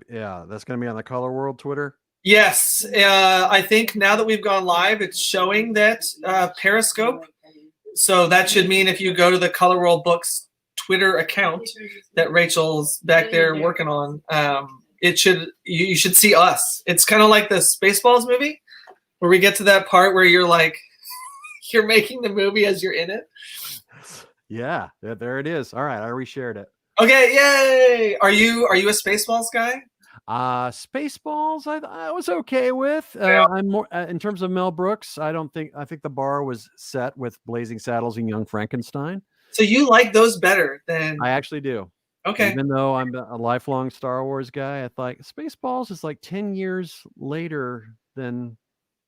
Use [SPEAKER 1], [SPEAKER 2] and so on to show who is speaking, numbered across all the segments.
[SPEAKER 1] Yeah, that's going to be on the Color World Twitter.
[SPEAKER 2] Yes, I think now that we've gone live, it's showing that Periscope. So that should mean if you go to the Color World Books Twitter account that Rachel's back there working on, you should see us. It's kind of like the Spaceballs movie, where we get to that part where you're like, you're making the movie as you're in it.
[SPEAKER 1] Yeah, there it is. All right, I reshared it.
[SPEAKER 2] Okay, yay! Are you a Spaceballs guy?
[SPEAKER 1] Spaceballs, I was okay with.
[SPEAKER 2] Yeah.
[SPEAKER 1] I'm more in terms of Mel Brooks. I think the bar was set with Blazing Saddles and Young Frankenstein.
[SPEAKER 2] So you like those better than?
[SPEAKER 1] I actually do.
[SPEAKER 2] Okay.
[SPEAKER 1] Even though I'm a lifelong Star Wars guy, I thought Spaceballs is like 10 years later than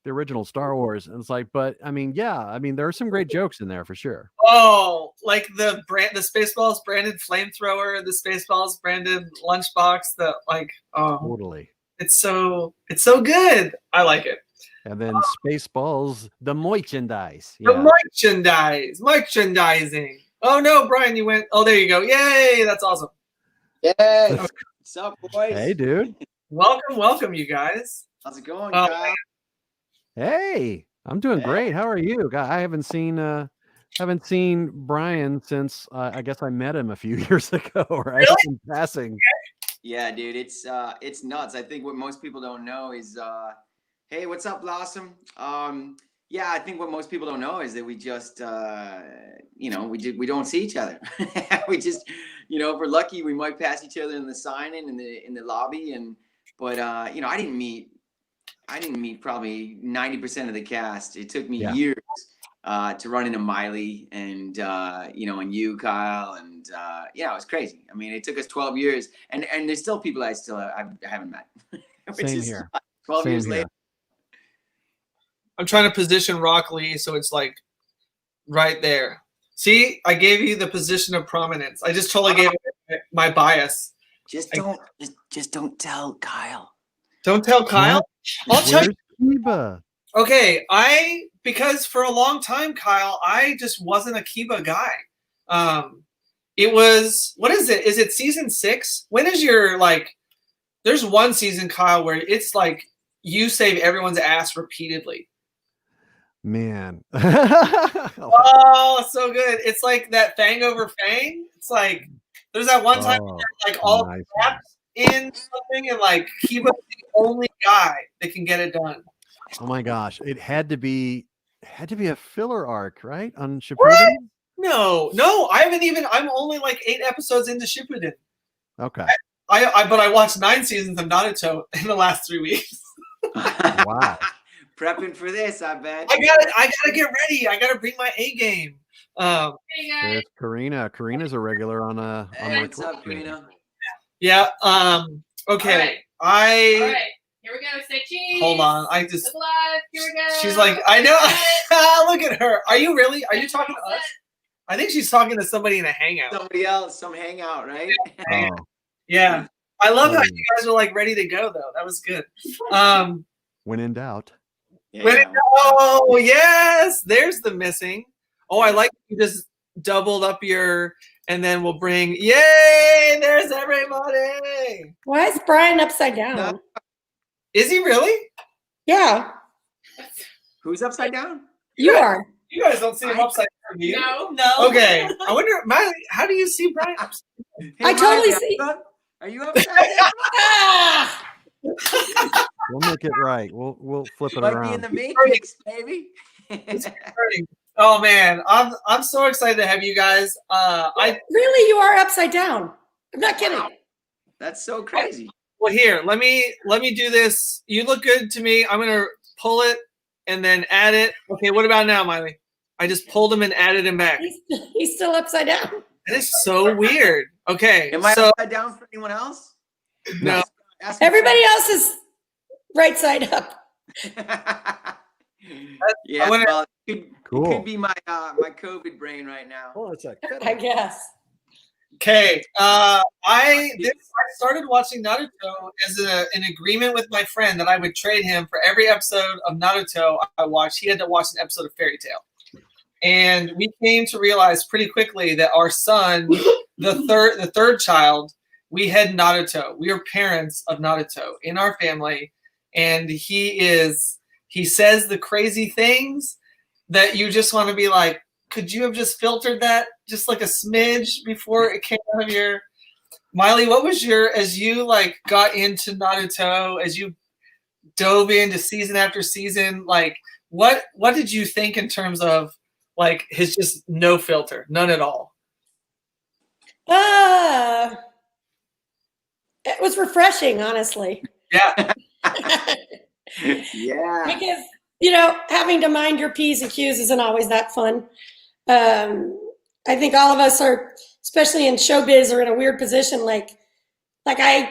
[SPEAKER 1] the original Star Wars. And it's like, but I mean, there are some great jokes in there for sure.
[SPEAKER 2] Oh, like the Spaceballs branded flamethrower, the Spaceballs branded lunchbox,
[SPEAKER 1] Totally.
[SPEAKER 2] It's so good. I like it.
[SPEAKER 1] And then Spaceballs, the merchandise.
[SPEAKER 2] Yeah. The merchandising. Oh no, Brian, you went. Oh, there you go. Yay, that's awesome.
[SPEAKER 3] Yay. What's up, boys?
[SPEAKER 1] Hey, dude.
[SPEAKER 2] Welcome, you guys.
[SPEAKER 3] How's it going, Kyle?
[SPEAKER 1] Hey, I'm doing great. How are you? I haven't seen Brian since I guess I met him a few years ago, right?
[SPEAKER 2] Really?
[SPEAKER 1] In passing.
[SPEAKER 3] Yeah, dude, it's nuts. I think what most people don't know is hey, what's up, Blossom? Yeah, I think what most people don't know is that we just we don't see each other. We just, if we're lucky, we might pass each other in the sign-in in the lobby, but I didn't meet probably 90% of the cast. It took me years to run into Maile and and you, Kyle, and it was crazy. I mean, it took us 12 years, and there's still people I haven't met.
[SPEAKER 1] Same here.
[SPEAKER 3] 12 years later.
[SPEAKER 2] I'm trying to position Rock Lee so it's like right there. See, I gave you the position of prominence. I just totally gave it my bias.
[SPEAKER 3] Just don't tell Kyle.
[SPEAKER 2] Don't tell Kyle. I'll tell you.
[SPEAKER 1] Kiba?
[SPEAKER 2] Okay, because for a long time, Kyle, I just wasn't a Kiba guy. It was, what is it? Is it season 6? When is your there's one season, Kyle, where it's like you save everyone's ass repeatedly.
[SPEAKER 1] Man.
[SPEAKER 2] Oh, so good. It's like that Fang over Fang. It's like there's that one time where all
[SPEAKER 1] nice.
[SPEAKER 2] traps in something and Kiba's the only guy that can get it done.
[SPEAKER 1] Oh my gosh. It had to be a filler arc, right? On Shippuden?
[SPEAKER 2] What? No. I'm only 8 episodes into Shippuden.
[SPEAKER 1] Okay.
[SPEAKER 2] But I watched 9 seasons of Naruto in the last 3 weeks.
[SPEAKER 1] Wow.
[SPEAKER 3] Prepping for this, I bet.
[SPEAKER 2] I gotta get ready. I gotta bring my A game.
[SPEAKER 1] Hey guys. There's Karina. Karina's a regular on my
[SPEAKER 3] what's up, Karina?
[SPEAKER 2] Yeah. Okay.
[SPEAKER 4] All right. Here we go. Say cheese.
[SPEAKER 2] Hold on.
[SPEAKER 4] Here we go.
[SPEAKER 2] She's like, I know. Look at her. Are you really? Are you talking to us? I think she's talking to somebody in a hangout.
[SPEAKER 3] Somebody else, some hangout, right?
[SPEAKER 1] Oh.
[SPEAKER 2] Yeah. I love how you guys are ready to go though. That was good.
[SPEAKER 1] When in doubt.
[SPEAKER 3] Yeah.
[SPEAKER 2] Oh yes, there's the missing. Oh, I like you just doubled up and then we'll bring. Yay! There's everybody.
[SPEAKER 5] Why is Brian upside down?
[SPEAKER 2] Is he really?
[SPEAKER 5] Yeah.
[SPEAKER 3] Who's upside down?
[SPEAKER 5] You are.
[SPEAKER 2] You guys don't see him upside down, do you?
[SPEAKER 4] No.
[SPEAKER 2] Okay. I wonder, Maile, how do you see Brian?
[SPEAKER 3] Hey,
[SPEAKER 5] I totally see.
[SPEAKER 3] Are you upside down?
[SPEAKER 1] We'll make it right. We'll flip it
[SPEAKER 3] Might
[SPEAKER 1] around.
[SPEAKER 3] be in the Matrix, baby.
[SPEAKER 2] Oh man, I'm so excited to have you guys.
[SPEAKER 5] Really, you are upside down. I'm not kidding.
[SPEAKER 3] Wow. That's so crazy.
[SPEAKER 2] Well, here, let me do this. You look good to me. I'm gonna pull it and then add it. Okay, what about now, Maile? I just pulled him and added him back.
[SPEAKER 5] He's still upside down.
[SPEAKER 2] That is so weird. Okay,
[SPEAKER 3] Am I upside down for anyone else?
[SPEAKER 2] No.
[SPEAKER 5] Everybody else is right side up.
[SPEAKER 3] Yeah, well, it could be my COVID brain right now.
[SPEAKER 1] Oh, it's
[SPEAKER 5] I guess.
[SPEAKER 2] Okay, I started watching Naruto as an agreement with my friend that I would trade him for every episode of Naruto I watched. He had to watch an episode of Fairy Tail. And we came to realize pretty quickly that our son, the third child, we had Naruto. We are parents of Naruto in our family, and he says the crazy things that you just want to be like, could you have just filtered that just like a smidge before it came out of your... Miley, what was as you like got into Naruto, as you dove into season after season, like what did you think in terms of like his just no filter, none at all?
[SPEAKER 5] It was refreshing, honestly.
[SPEAKER 2] Yeah.
[SPEAKER 3] Yeah.
[SPEAKER 5] Because, having to mind your P's and Q's isn't always that fun. I think all of us are, especially in showbiz, are in a weird position. Like I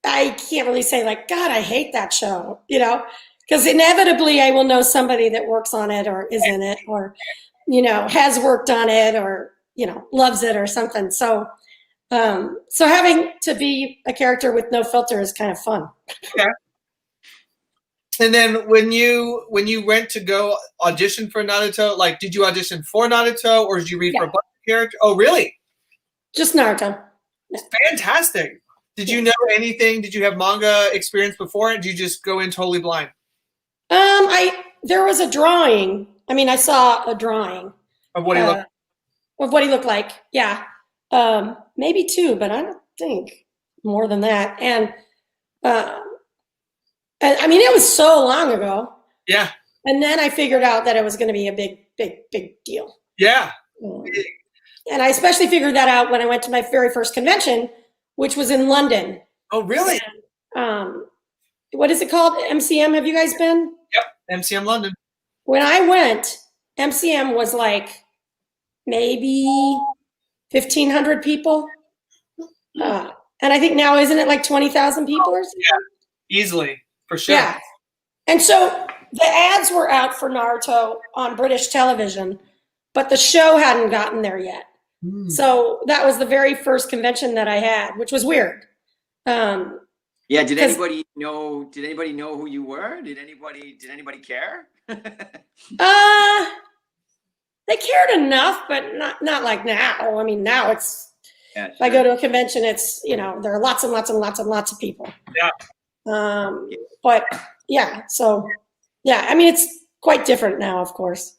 [SPEAKER 5] can't really say like, God, I hate that show, because inevitably I will know somebody that works on it or is in it or, has worked on it or, loves it or something. So having to be a character with no filter is kind of fun.
[SPEAKER 2] Okay. And then when you went to go audition for Naruto, like, did you audition for Naruto or did you read for a bunch of characters? Oh, really?
[SPEAKER 5] Just Naruto. Yeah.
[SPEAKER 2] Fantastic. Did you know anything? Did you have manga experience before it? Did you just go in totally blind?
[SPEAKER 5] There was a drawing. I mean, I saw a drawing
[SPEAKER 2] Of what he looked like?
[SPEAKER 5] Of what he looked like. Yeah. Maybe 2, but I don't think more than that. And I mean, it was so long ago.
[SPEAKER 2] Yeah.
[SPEAKER 5] And then I figured out that it was going to be a big deal.
[SPEAKER 2] Yeah.
[SPEAKER 5] And I especially figured that out when I went to my very first convention, which was in London.
[SPEAKER 2] Oh, really?
[SPEAKER 5] And, what is it called? MCM. Have you guys been?
[SPEAKER 2] Yep. MCM London.
[SPEAKER 5] When I went, MCM was like maybe 1,500 people. And I think now, isn't it like 20,000 people or something?
[SPEAKER 2] Yeah, easily, for sure.
[SPEAKER 5] Yeah. And so the ads were out for Naruto on British television, but the show hadn't gotten there yet. So that was the very first convention that I had, which was weird.
[SPEAKER 3] Yeah. Did anybody know who you were? Did anybody care?
[SPEAKER 5] They cared enough, but not like now. I mean, now it's,
[SPEAKER 3] Yeah,
[SPEAKER 5] if I go to a convention, it's, there are lots and lots and lots and lots of people.
[SPEAKER 2] Yeah.
[SPEAKER 5] But yeah, so yeah, I mean, it's quite different now, of course,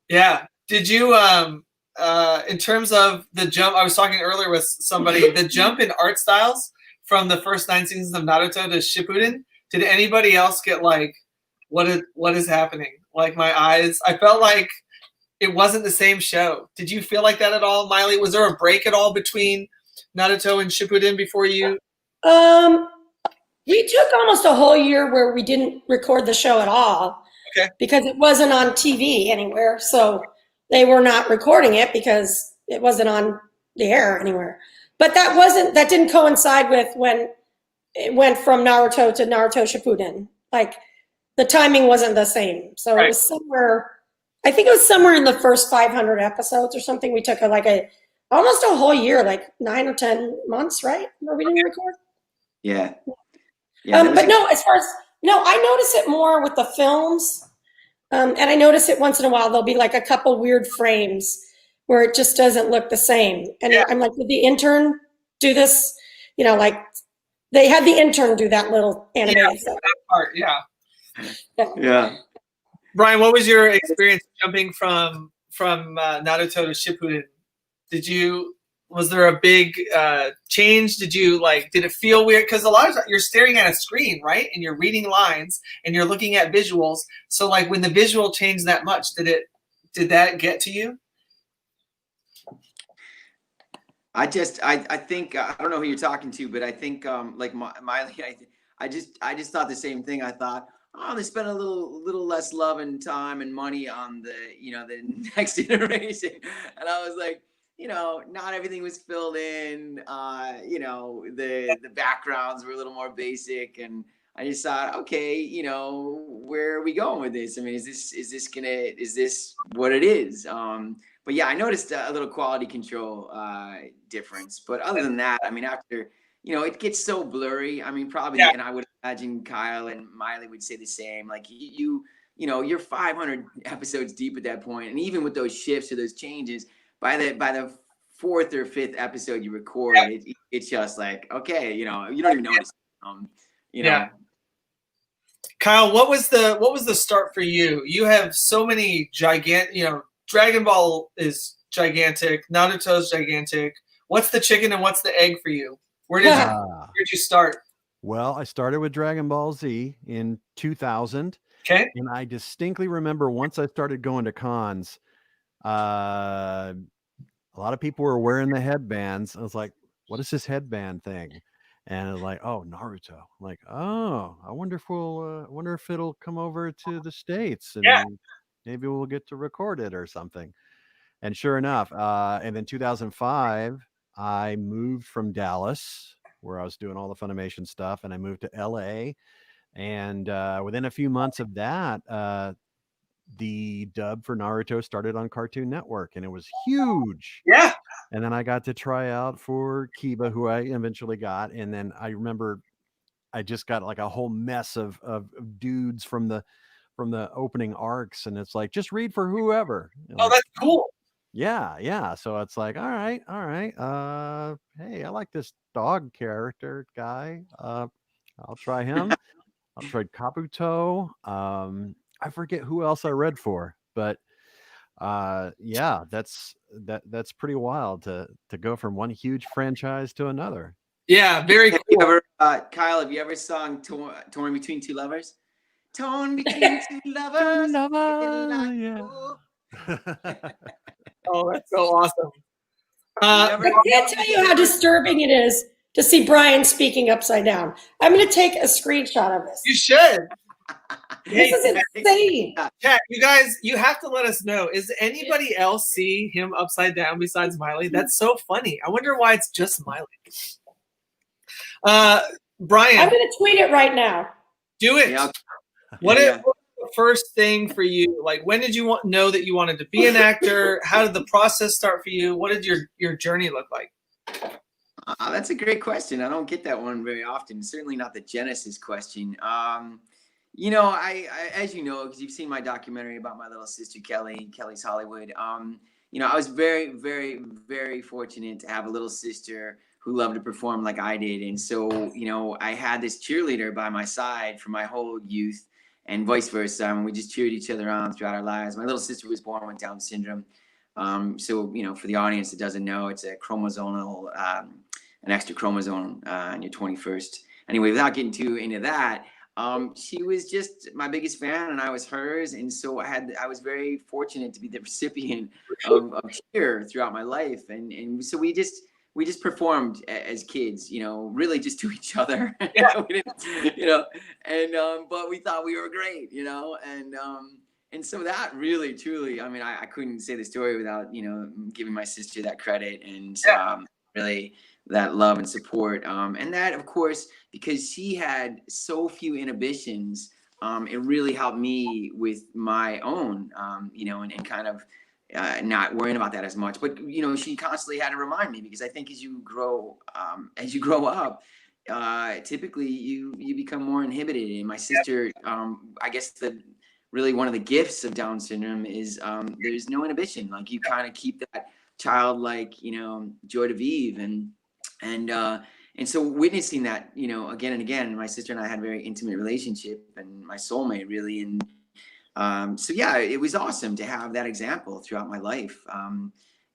[SPEAKER 2] Yeah. Did you, in terms of the jump, I was talking earlier with somebody, the jump in art styles from the first 9 seasons of Naruto to Shippuden, did anybody else get like, what is happening? Like my eyes, I felt like it wasn't the same show. Did you feel like that at all, Miley? Was there a break at all between Naruto and Shippuden before you?
[SPEAKER 5] We took almost a whole year where we didn't record the show at all.
[SPEAKER 2] Okay.
[SPEAKER 5] Because it wasn't on TV anywhere. So they were not recording it because it wasn't on the air anywhere. But that didn't coincide with when it went from Naruto to Naruto Shippuden. Like the timing wasn't the same. So It was somewhere, I think it was somewhere in the first 500 episodes or something. We took almost a whole year, like 9 or 10 months, right? Where we didn't record.
[SPEAKER 3] Yeah.
[SPEAKER 5] But no, I notice it more with the films. And I notice it once in a while, there'll be like a couple weird frames where it just doesn't look the same. And I'm like, did the intern do this? Like they had the intern do that little animated stuff.
[SPEAKER 2] That part, yeah.
[SPEAKER 3] Yeah.
[SPEAKER 2] Brian, what was your experience jumping from Naruto to Shippuden? Was there a big change? Did it feel weird? Because a lot of times you're staring at a screen, right? And you're reading lines and you're looking at visuals. So like when the visual changed that much, did that get to you?
[SPEAKER 3] I think I don't know who you're talking to, but I think like Miley, I just thought the same thing. I thought, oh, they spent a little less love and time and money on the next iteration, and I was like, not everything was filled in. The backgrounds were a little more basic, and I just thought, okay, where are we going with this? I mean, is this what it is? But yeah, I noticed a little quality control difference. But other than that, I mean, after it gets so blurry. I mean, probably, and I would imagine Kyle and Miley would say the same. Like you're 500 episodes deep at that point, and even with those shifts or those changes, by the fourth or fifth episode you record, it's just like, okay, you know, you don't even notice. You know.
[SPEAKER 2] Kyle, what was the start for you? You have so many gigantic, you know, Dragon Ball is gigantic, Naruto's gigantic. What's the chicken and what's the egg for you? Where did you start?
[SPEAKER 1] Well, I started with Dragon Ball Z in 2000.
[SPEAKER 2] Okay.
[SPEAKER 1] And I distinctly remember once I started going to cons, a lot of people were wearing the headbands. I was like, what is this headband thing? And I was like, oh, Naruto. I'm like, oh, I wonder if it'll come over to the States and maybe we'll get to record it or something. And sure enough, and then 2005, I moved from Dallas, where I was doing all the Funimation stuff, and I moved to LA. And within a few months of that, the dub for Naruto started on Cartoon Network, and it was huge.
[SPEAKER 2] Yeah.
[SPEAKER 1] And then I got to try out for Kiba, who I eventually got. And then I remember I just got like a whole mess of dudes from the opening arcs, and it's like, just read for whoever.
[SPEAKER 2] Oh, that's cool.
[SPEAKER 1] Yeah. So it's like, all right. Hey, I like this dog character guy. I'll try him. I'll try Kabuto. I forget who else I read for, but yeah, that's pretty wild to go from one huge franchise to another.
[SPEAKER 2] Yeah, very cool.
[SPEAKER 3] Kyle, have you ever sung Torn Between Two Lovers? Torn between two lovers.
[SPEAKER 1] Yeah.
[SPEAKER 2] Oh, that's so awesome.
[SPEAKER 5] I can't tell you how disturbing it is to see Brian speaking upside down. I'm going to take a screenshot of this.
[SPEAKER 2] You should.
[SPEAKER 5] This is insane.
[SPEAKER 2] Chat, you guys, you have to let us know. Is anybody else see him upside down besides Miley? That's so funny. I wonder why it's just Miley. Brian,
[SPEAKER 5] I'm going to tweet it right now.
[SPEAKER 2] Do it.
[SPEAKER 3] Yeah.
[SPEAKER 2] What was the first thing for you? Like, when did you know that you wanted to be an actor? How did the process start for you? What did your journey look like?
[SPEAKER 3] That's a great question. I don't get that one very often. Certainly not the Genesis question. You know, I as you know, because you've seen my documentary about my little sister Kelly's Hollywood. You know, I was very, very, very fortunate to have a little sister who loved to perform like I did, and so you know, I had this cheerleader by my side for my whole youth, and vice versa. We just cheered each other on throughout our lives. My little sister was born with Down syndrome. So, you know, for the audience that doesn't know, it's a chromosomal, an extra chromosome in your 21st. Anyway, without getting too into that, she was just my biggest fan, and I was hers. And so I was very fortunate to be the recipient of cheer throughout my life. And so we just performed as kids, you know, really just to each other, you know, and, but we thought we were great, you know, and so that really, truly, I mean, I couldn't say the story without, you know, giving my sister that credit and really that love and support. And that, of course, because she had so few inhibitions, it really helped me with my own, you know, and kind of not worrying about that as much. But, you know, she constantly had to remind me, because I think as you grow up, typically you become more inhibited. And my sister, I guess really one of the gifts of Down syndrome is there's no inhibition. Like, you kind of keep that childlike, you know, joy to vivre, and so witnessing that, you know, again and again, my sister and I had a very intimate relationship, and my soulmate really, and so yeah, it was awesome to have that example throughout my life.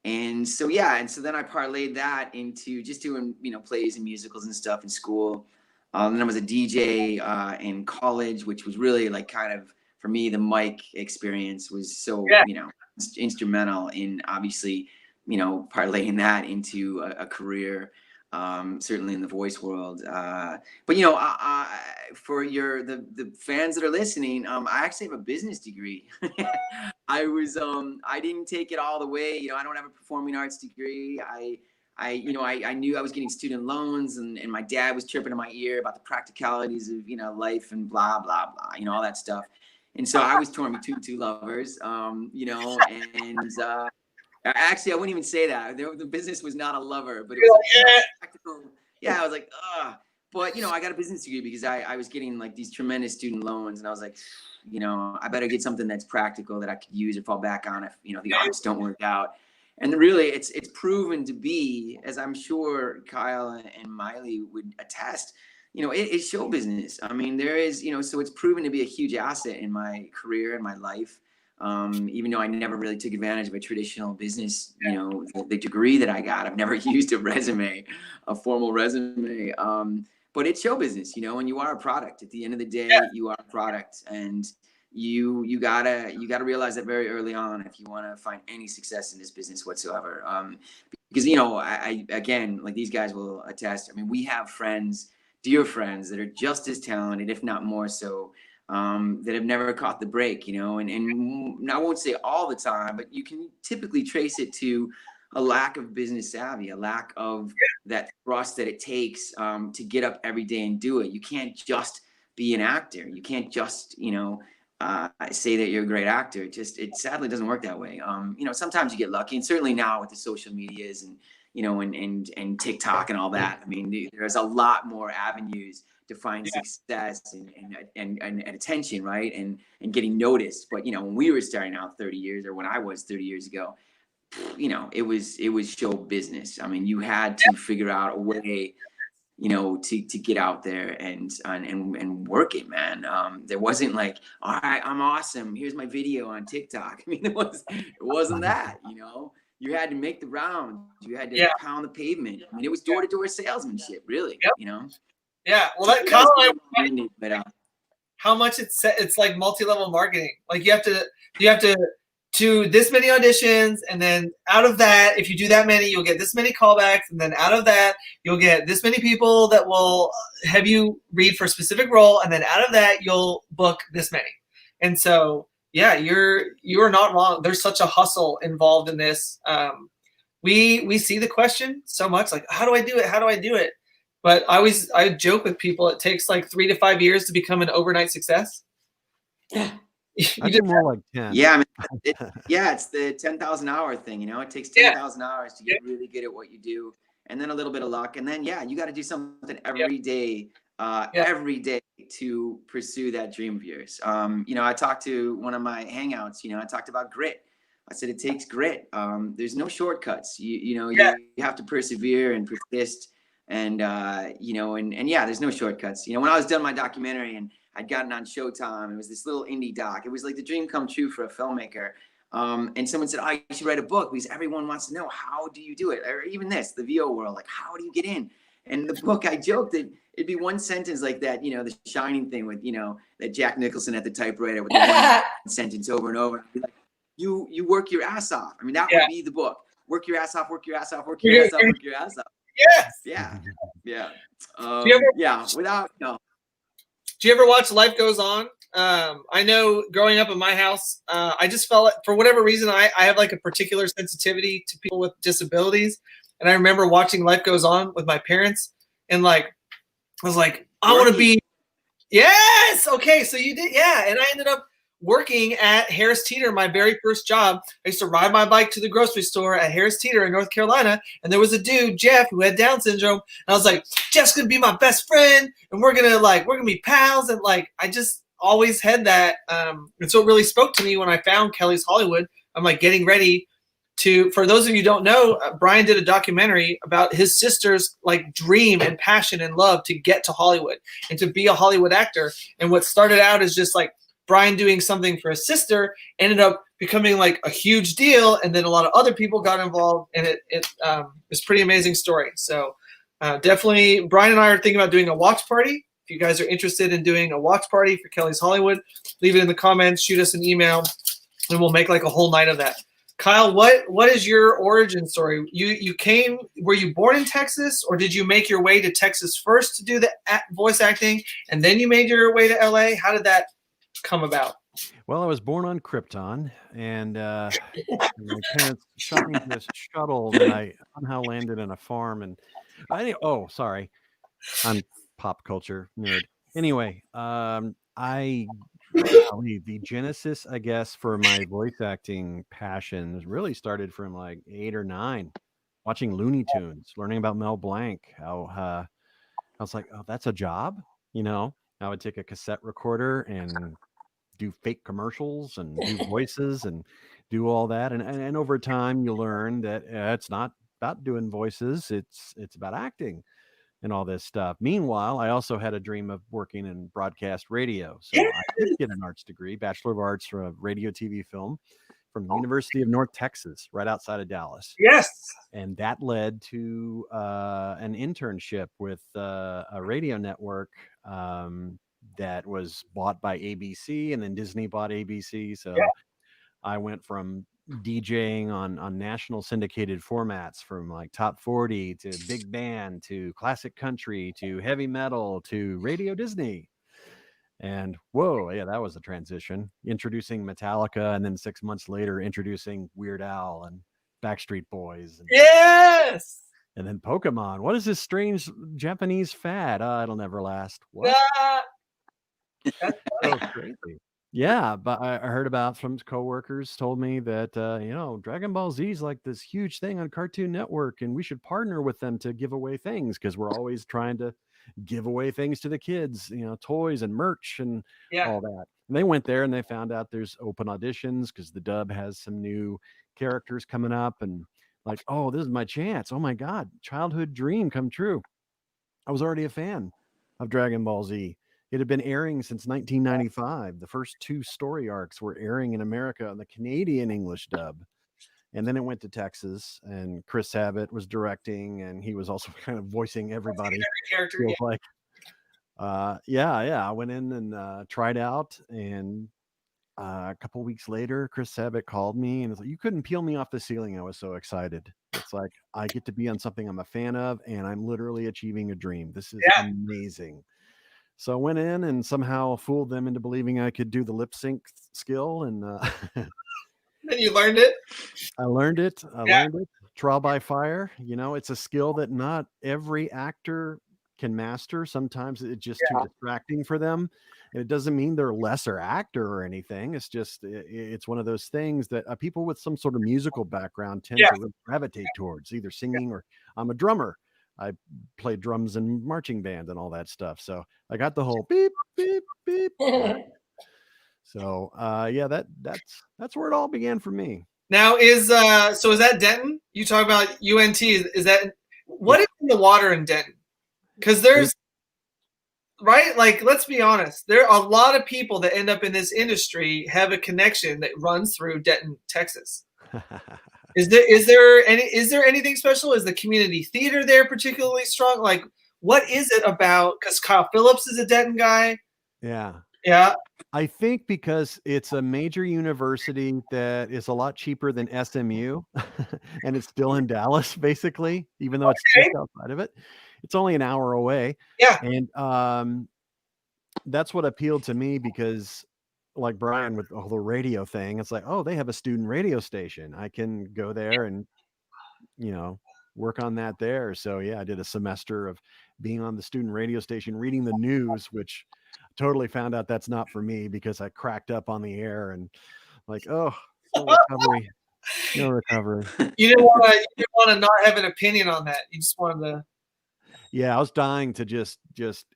[SPEAKER 3] And so then I parlayed that into just doing, you know, plays and musicals and stuff in school. Then I was a DJ in college, which was really like kind of, for me, the mic experience was so, you know, instrumental in obviously, you know, parlaying that into a career, certainly in the voice world. But, you know, for the fans that are listening, I actually have a business degree. I didn't take it all the way. You know, I don't have a performing arts degree. You know, I knew I was getting student loans, and my dad was chirping in my ear about the practicalities of, you know, life and blah, blah, blah, you know, all that stuff. And so I was torn between two lovers, you know, and actually, I wouldn't even say that. The business was not a lover, but it was practical. Yeah, I was like, ugh. But, you know, I got a business degree because I was getting like these tremendous student loans, and I was like, you know, I better get something that's practical that I could use or fall back on if, you know, the arts don't work out. And really, it's proven to be, as I'm sure Kyle and Maile would attest, it's show business. I mean, there is, so it's proven to be a huge asset in my career and my life. Even though I never really took advantage of a traditional business, the degree that I got, I've never used a formal resume. But it's show business, and you are a product. At the end of the day, you are a product, and you gotta realize that very early on if you want to find any success in this business whatsoever. Because I again, like these guys will attest. I mean, we have friends, dear friends, that are just as talented, if not more so, that have never caught the break. And I won't say all the time, but you can typically trace it to a lack of business savvy, a lack of that thrust that it takes to get up every day and do it. You can't just be an actor. You can't just, say that you're a great actor. It sadly doesn't work that way. Sometimes you get lucky, and certainly now with the social medias and, and TikTok and all that, I mean, there's a lot more avenues to find success and attention, right? And getting noticed. But, when we were starting out 30 years, or when I was 30 years ago, it was show business. I mean, you had to figure out a way, to get out there and work it, man. There wasn't like, all right, I'm awesome, here's my video on TikTok. I mean, it wasn't that, you had to make the rounds, you had to pound the pavement. I mean, it was door-to-door salesmanship, really.
[SPEAKER 2] Yeah, well, that comment, how much it's like multi-level marketing. Like you have to do this many auditions, and then out of that, if you do that many, you'll get this many callbacks, and then out of that, you'll get this many people that will have you read for a specific role, and then out of that, you'll book this many. And so, yeah, you're not wrong. There's such a hustle involved in this. We see the question so much, like, how do I do it? How do I do it? But I joke with people, it takes like 3 to 5 years to become an overnight success.
[SPEAKER 1] I do more like 10.
[SPEAKER 3] Yeah, I mean, it's the 10,000 hour thing. It takes 10,000 hours to get really good at what you do, and then a little bit of luck, and then you got to do something every day, to pursue that dream of yours. I talked to one of my hangouts. I talked about grit. I said it takes grit. There's no shortcuts. You have to persevere and persist, and there's no shortcuts. When I was done my documentary and I'd gotten on Showtime, it was this little indie doc. It was like the dream come true for a filmmaker. And someone said, you should write a book, because everyone wants to know, how do you do it? Or even the VO world, like, how do you get in? And the book, I joked that it'd be one sentence like that, the Shining thing with, that Jack Nicholson at the typewriter with the one sentence over and over. Like, you work your ass off. I mean, that would be the book. Work your ass off, work your ass off, work your ass off, work your ass off.
[SPEAKER 2] Yes.
[SPEAKER 3] Yeah. Without,
[SPEAKER 2] Do you ever watch Life Goes On? I know growing up in my house, I just felt, for whatever reason, I have like a particular sensitivity to people with disabilities. And I remember watching Life Goes On with my parents, and I was like, I want to be, yes. Okay. So you did. Yeah. And I ended up working at Harris Teeter, my very first job. I used to ride my bike to the grocery store at Harris Teeter in North Carolina, and there was a dude, Jeff, who had Down syndrome, and I was like, Jeff's gonna be my best friend, and we're gonna be pals. And I just always had that, and so it really spoke to me when I found Kelly's Hollywood. I'm getting ready to, for those of you who don't know, Brian did a documentary about his sister's dream and passion and love to get to Hollywood and to be a Hollywood actor. And what started out as just Brian doing something for his sister ended up becoming a huge deal, and then a lot of other people got involved, and it's a pretty amazing story. So definitely, Brian and I are thinking about doing a watch party. If you guys are interested in doing a watch party for Kelly's Hollywood, leave it in the comments, shoot us an email, and we'll make a whole night of that. Kyle, what is your origin story? Were you born in Texas, or did you make your way to Texas first to do the voice acting, and then you made your way to LA? How did that come about?
[SPEAKER 1] Well, I was born on Krypton, and my parents shot me into a shuttle, and I somehow landed in a farm. And sorry, I'm pop culture nerd. Anyway, the genesis, I guess, for my voice acting passion really started from 8 or 9, watching Looney Tunes, learning about Mel Blanc. How I was like, oh, that's a job, I would take a cassette recorder and do fake commercials and do voices and do all that. And over time, you learn that it's not about doing voices. It's about acting and all this stuff. Meanwhile, I also had a dream of working in broadcast radio. So I did get an arts degree, Bachelor of Arts for radio, TV, film from the University of North Texas, right outside of Dallas.
[SPEAKER 2] Yes.
[SPEAKER 1] And that led to an internship with a radio network that was bought by ABC, and then Disney bought ABC. So I went from DJing on national syndicated formats, from like top 40 to big band to classic country to heavy metal to Radio Disney. And whoa, yeah, that was a transition. Introducing Metallica, and then 6 months later, introducing Weird Al and Backstreet Boys. And,
[SPEAKER 2] Yes.
[SPEAKER 1] and then Pokemon. What is this strange Japanese fad? It'll never last. What?
[SPEAKER 2] That's
[SPEAKER 1] So crazy. Yeah, but I heard about from coworkers told me that Dragon Ball Z is like this huge thing on Cartoon Network, and we should partner with them to give away things, because we're always trying to give away things to the kids, toys and merch and all that. And they went there and they found out there's open auditions because the dub has some new characters coming up, and like, oh, this is my chance. Oh my God, childhood dream come true. I was already a fan of Dragon Ball Z. It had been airing since 1995. The first 2 story arcs were airing in America on the Canadian English dub. And then it went to Texas, and Chris Sabat was directing, and he was also kind of voicing everybody.
[SPEAKER 2] every character.
[SPEAKER 1] Feels like, I went in and tried out, and a couple weeks later, Chris Sabat called me and was like, "You couldn't peel me off the ceiling." I was so excited. It's like, I get to be on something I'm a fan of, and I'm literally achieving a dream. This is amazing. So I went in and somehow fooled them into believing I could do the lip sync skill, and
[SPEAKER 2] Then you learned it.
[SPEAKER 1] I learned it. Learned it. Trial by fire. It's a skill that not every actor can master. Sometimes it's just too distracting for them. And it doesn't mean they're a lesser actor or anything. It's just, it's one of those things that people with some sort of musical background tend to gravitate towards, either singing or I'm a drummer. I played drums in marching band and all that stuff. So I got the whole beep, beep, beep. So that's where it all began for me.
[SPEAKER 2] Now is that Denton? You talk about UNT. Is that what is in the water in Denton? Because there's right, like, let's be honest, there are a lot of people that end up in this industry have a connection that runs through Denton, Texas. Is there anything special? Is the community theater there particularly strong? Like, what is it about? Because Kyle Phillips is a Denton guy. Yeah.
[SPEAKER 1] I think because it's a major university that is a lot cheaper than SMU, and it's still in Dallas, basically, even though it's just outside of it. It's only an hour away.
[SPEAKER 2] Yeah.
[SPEAKER 1] And that's what appealed to me, because like Brian with the whole radio thing, it's like, oh, they have a student radio station. I can go there and, work on that there. So yeah, I did a semester of being on the student radio station, reading the news, which totally found out that's not for me, because I cracked up on the air and like, oh, no recovery.
[SPEAKER 2] You didn't want to not have an opinion on that. You just wanted to.
[SPEAKER 1] Yeah, I was dying to just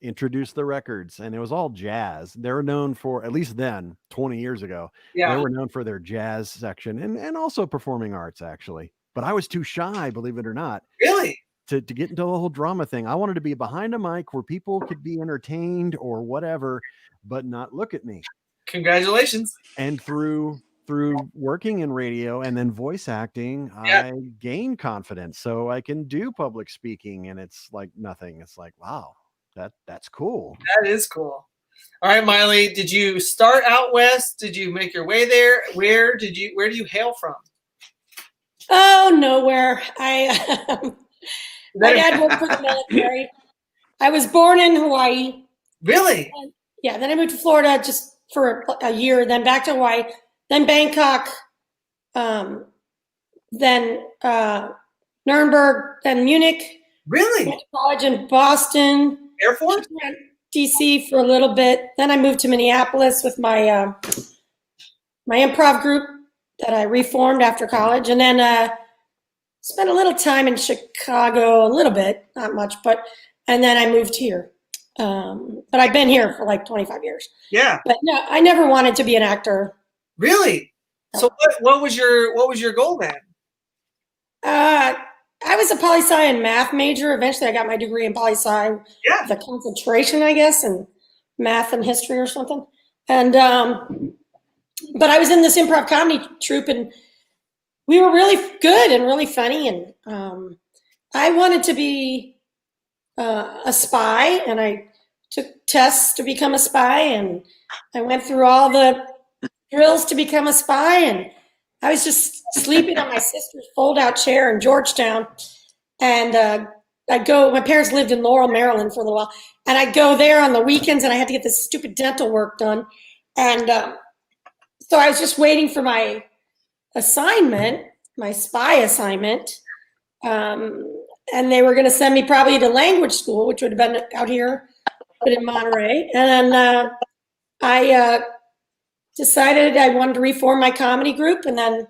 [SPEAKER 1] introduce the records, and it was all jazz. They were known for, at least then, 20 years ago, they were known for their jazz section and also performing arts, actually. But I was too shy, believe it or not.
[SPEAKER 2] Really?
[SPEAKER 1] To get into the whole drama thing. I wanted to be behind a mic where people could be entertained or whatever, but not look at me.
[SPEAKER 2] Congratulations.
[SPEAKER 1] And through working in radio and then voice acting, I gained confidence so I can do public speaking, and it's like nothing. It's like, wow, that's cool.
[SPEAKER 2] That is cool. All right, Miley, did you start out west? Did you make your way there? Where do you hail from?
[SPEAKER 5] Oh, nowhere. My dad worked for the military. I was born in Hawaii.
[SPEAKER 2] Really?
[SPEAKER 5] Yeah, then I moved to Florida just for a year, then back to Hawaii, then Bangkok, then Nuremberg, then Munich.
[SPEAKER 2] Really?
[SPEAKER 5] Went to college in Boston.
[SPEAKER 2] Air Force?
[SPEAKER 5] DC for a little bit. Then I moved to Minneapolis with my my improv group that I reformed after college, and then spent a little time in Chicago, a little bit, not much, and then I moved here. But I've been here for like 25 years.
[SPEAKER 2] Yeah.
[SPEAKER 5] But no, I never wanted to be an actor.
[SPEAKER 2] Really? So what was your goal then?
[SPEAKER 5] I was a poli-sci and math major. Eventually, I got my degree in poli-sci.
[SPEAKER 2] Yeah.
[SPEAKER 5] The concentration, I guess, in math and history or something. And but I was in this improv comedy troupe, and we were really good and really funny. And I wanted to be a spy, and I took tests to become a spy, and I went through all the drills to become a spy, and I was just sleeping on my sister's fold-out chair in Georgetown, and I'd go. My parents lived in Laurel, Maryland, for a little while, and I'd go there on the weekends, and I had to get this stupid dental work done, and so I was just waiting for my assignment, my spy assignment, and they were going to send me probably to language school, which would have been out here, but in Monterey, and then I decided I wanted to reform my comedy group, and then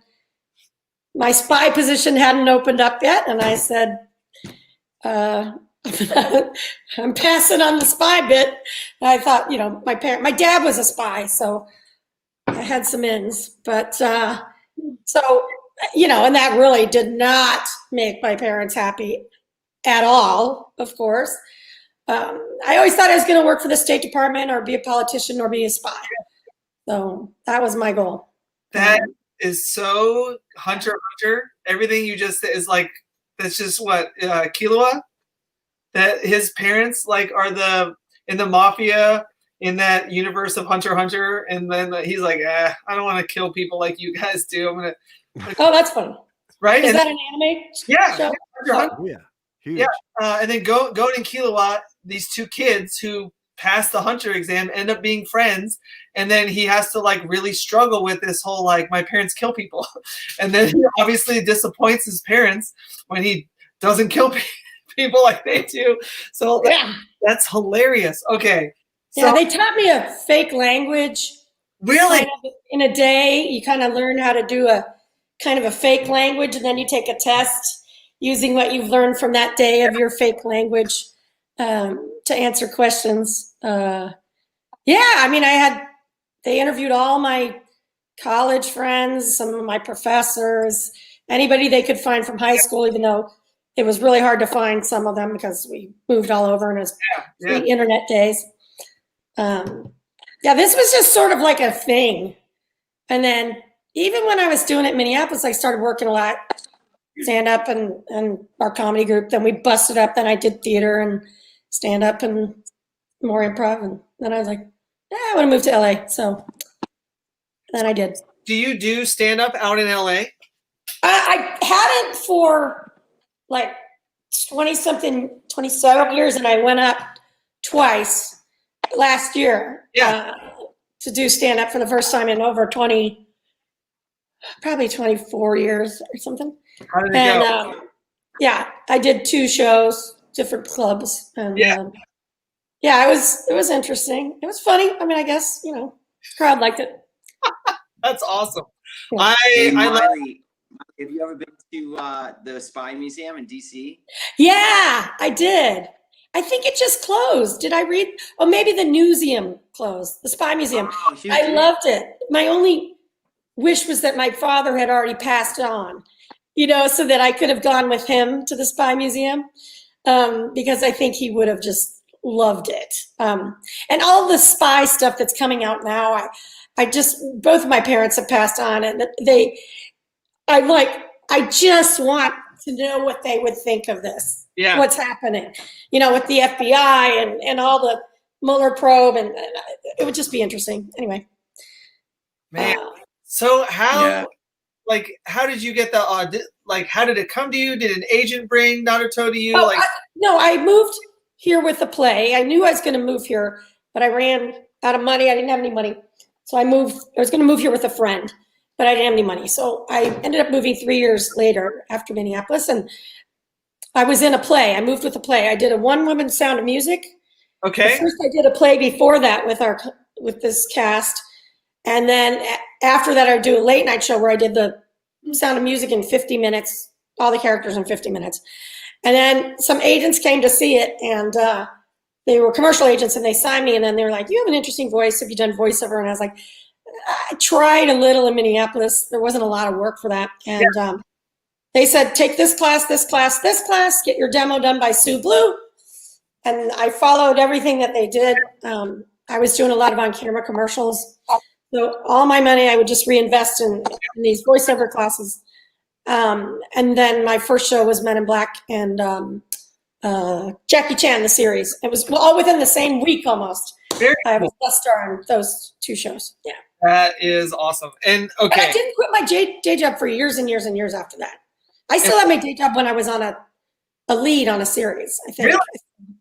[SPEAKER 5] my spy position hadn't opened up yet, and I said, I'm passing on the spy bit. And I thought, my dad was a spy, so I had some ins, but so, and that really did not make my parents happy at all, of course. I always thought I was going to work for the State Department or be a politician or be a spy. So that was my goal.
[SPEAKER 2] That is so Hunter x Hunter. Everything you just said is like, that's just what, Killua? That his parents like are in the mafia in that universe of Hunter x Hunter, and then he's like, I don't want to kill people like you guys do. I'm gonna.
[SPEAKER 5] Oh, that's funny.
[SPEAKER 2] Right?
[SPEAKER 5] Is that an anime?
[SPEAKER 2] Yeah.
[SPEAKER 5] Show?
[SPEAKER 2] Hunter.
[SPEAKER 1] Oh, yeah. Huge.
[SPEAKER 2] Yeah. And then Goat and Killua, these two kids who pass the Hunter exam, end up being friends, and then he has to like really struggle with this whole like, my parents kill people, and then he obviously disappoints his parents when he doesn't kill people like they do. So that's hilarious. Okay, so,
[SPEAKER 5] yeah, they taught me a fake language.
[SPEAKER 2] Really?
[SPEAKER 5] Kind of in a day, you kind of learn how to do a kind of a fake language, and then you take a test using what you've learned from that day of your fake language to answer questions. They interviewed all my college friends, some of my professors, anybody they could find from high school, even though it was really hard to find some of them because we moved all over and it was pre-internet days. This was just sort of like a thing. And then even when I was doing it in Minneapolis, I started working a lot, stand up and our comedy group. Then we busted up. Then I did theater and stand up and more improv. And then I was like, I want to move to LA. So then I did.
[SPEAKER 2] Do you do stand up out in LA?
[SPEAKER 5] I hadn't for like 27 years, and I went up twice last year to do stand up for the first time in over probably 24 years or something.
[SPEAKER 2] How did it go?
[SPEAKER 5] I did 2 shows, different clubs, and it was interesting. It was funny. I mean, I guess the crowd liked it.
[SPEAKER 2] That's awesome.
[SPEAKER 5] Yeah.
[SPEAKER 3] Miley, have you ever been to the Spy Museum in DC?
[SPEAKER 5] Yeah, I did. I think it just closed. Did I read? Oh, maybe the museum closed, the Spy Museum.
[SPEAKER 3] Oh,
[SPEAKER 5] I loved it. My only wish was that my father had already passed on, so that I could have gone with him to the Spy Museum, because I think he would have just loved it. And all the spy stuff that's coming out now, both of my parents have passed on, and I just want to know what they would think of this.
[SPEAKER 2] Yeah.
[SPEAKER 5] What's happening, with the FBI and all the Mueller probe, and it would just be interesting. Anyway.
[SPEAKER 2] Man. So how did you get the how did it come to you? Did an agent bring Naruto to you?
[SPEAKER 5] No, I moved here with the play. I knew I was going to move here, but I ran out of money. I didn't have any money. So I was going to move here with a friend, but I didn't have any money. So I ended up moving 3 years later after Minneapolis, and I was in a play. I moved with a play. I did a one-woman Sound of Music.
[SPEAKER 2] Okay.
[SPEAKER 5] First, I did a play before that with this cast. And then after that, I do a late night show where I did the Sound of Music in 50 minutes, all the characters in 50 minutes. And then some agents came to see it, and they were commercial agents and they signed me, and then they were like, you have an interesting voice. Have you done voiceover? And I was like, I tried a little in Minneapolis. There wasn't a lot of work for that. And they said, take this class, this class, this class, get your demo done by Sue Blue. And I followed everything that they did. I was doing a lot of on-camera commercials. So all my money I would just reinvest in these voiceover classes. And then my first show was Men in Black and Jackie Chan, the series. It was all within the same week almost. I was guest star on those 2 shows. Yeah.
[SPEAKER 2] That is awesome. And okay.
[SPEAKER 5] But I didn't quit my day job for years and years and years after that. I still had my day job when I was on a lead on a series, I think.
[SPEAKER 2] Really?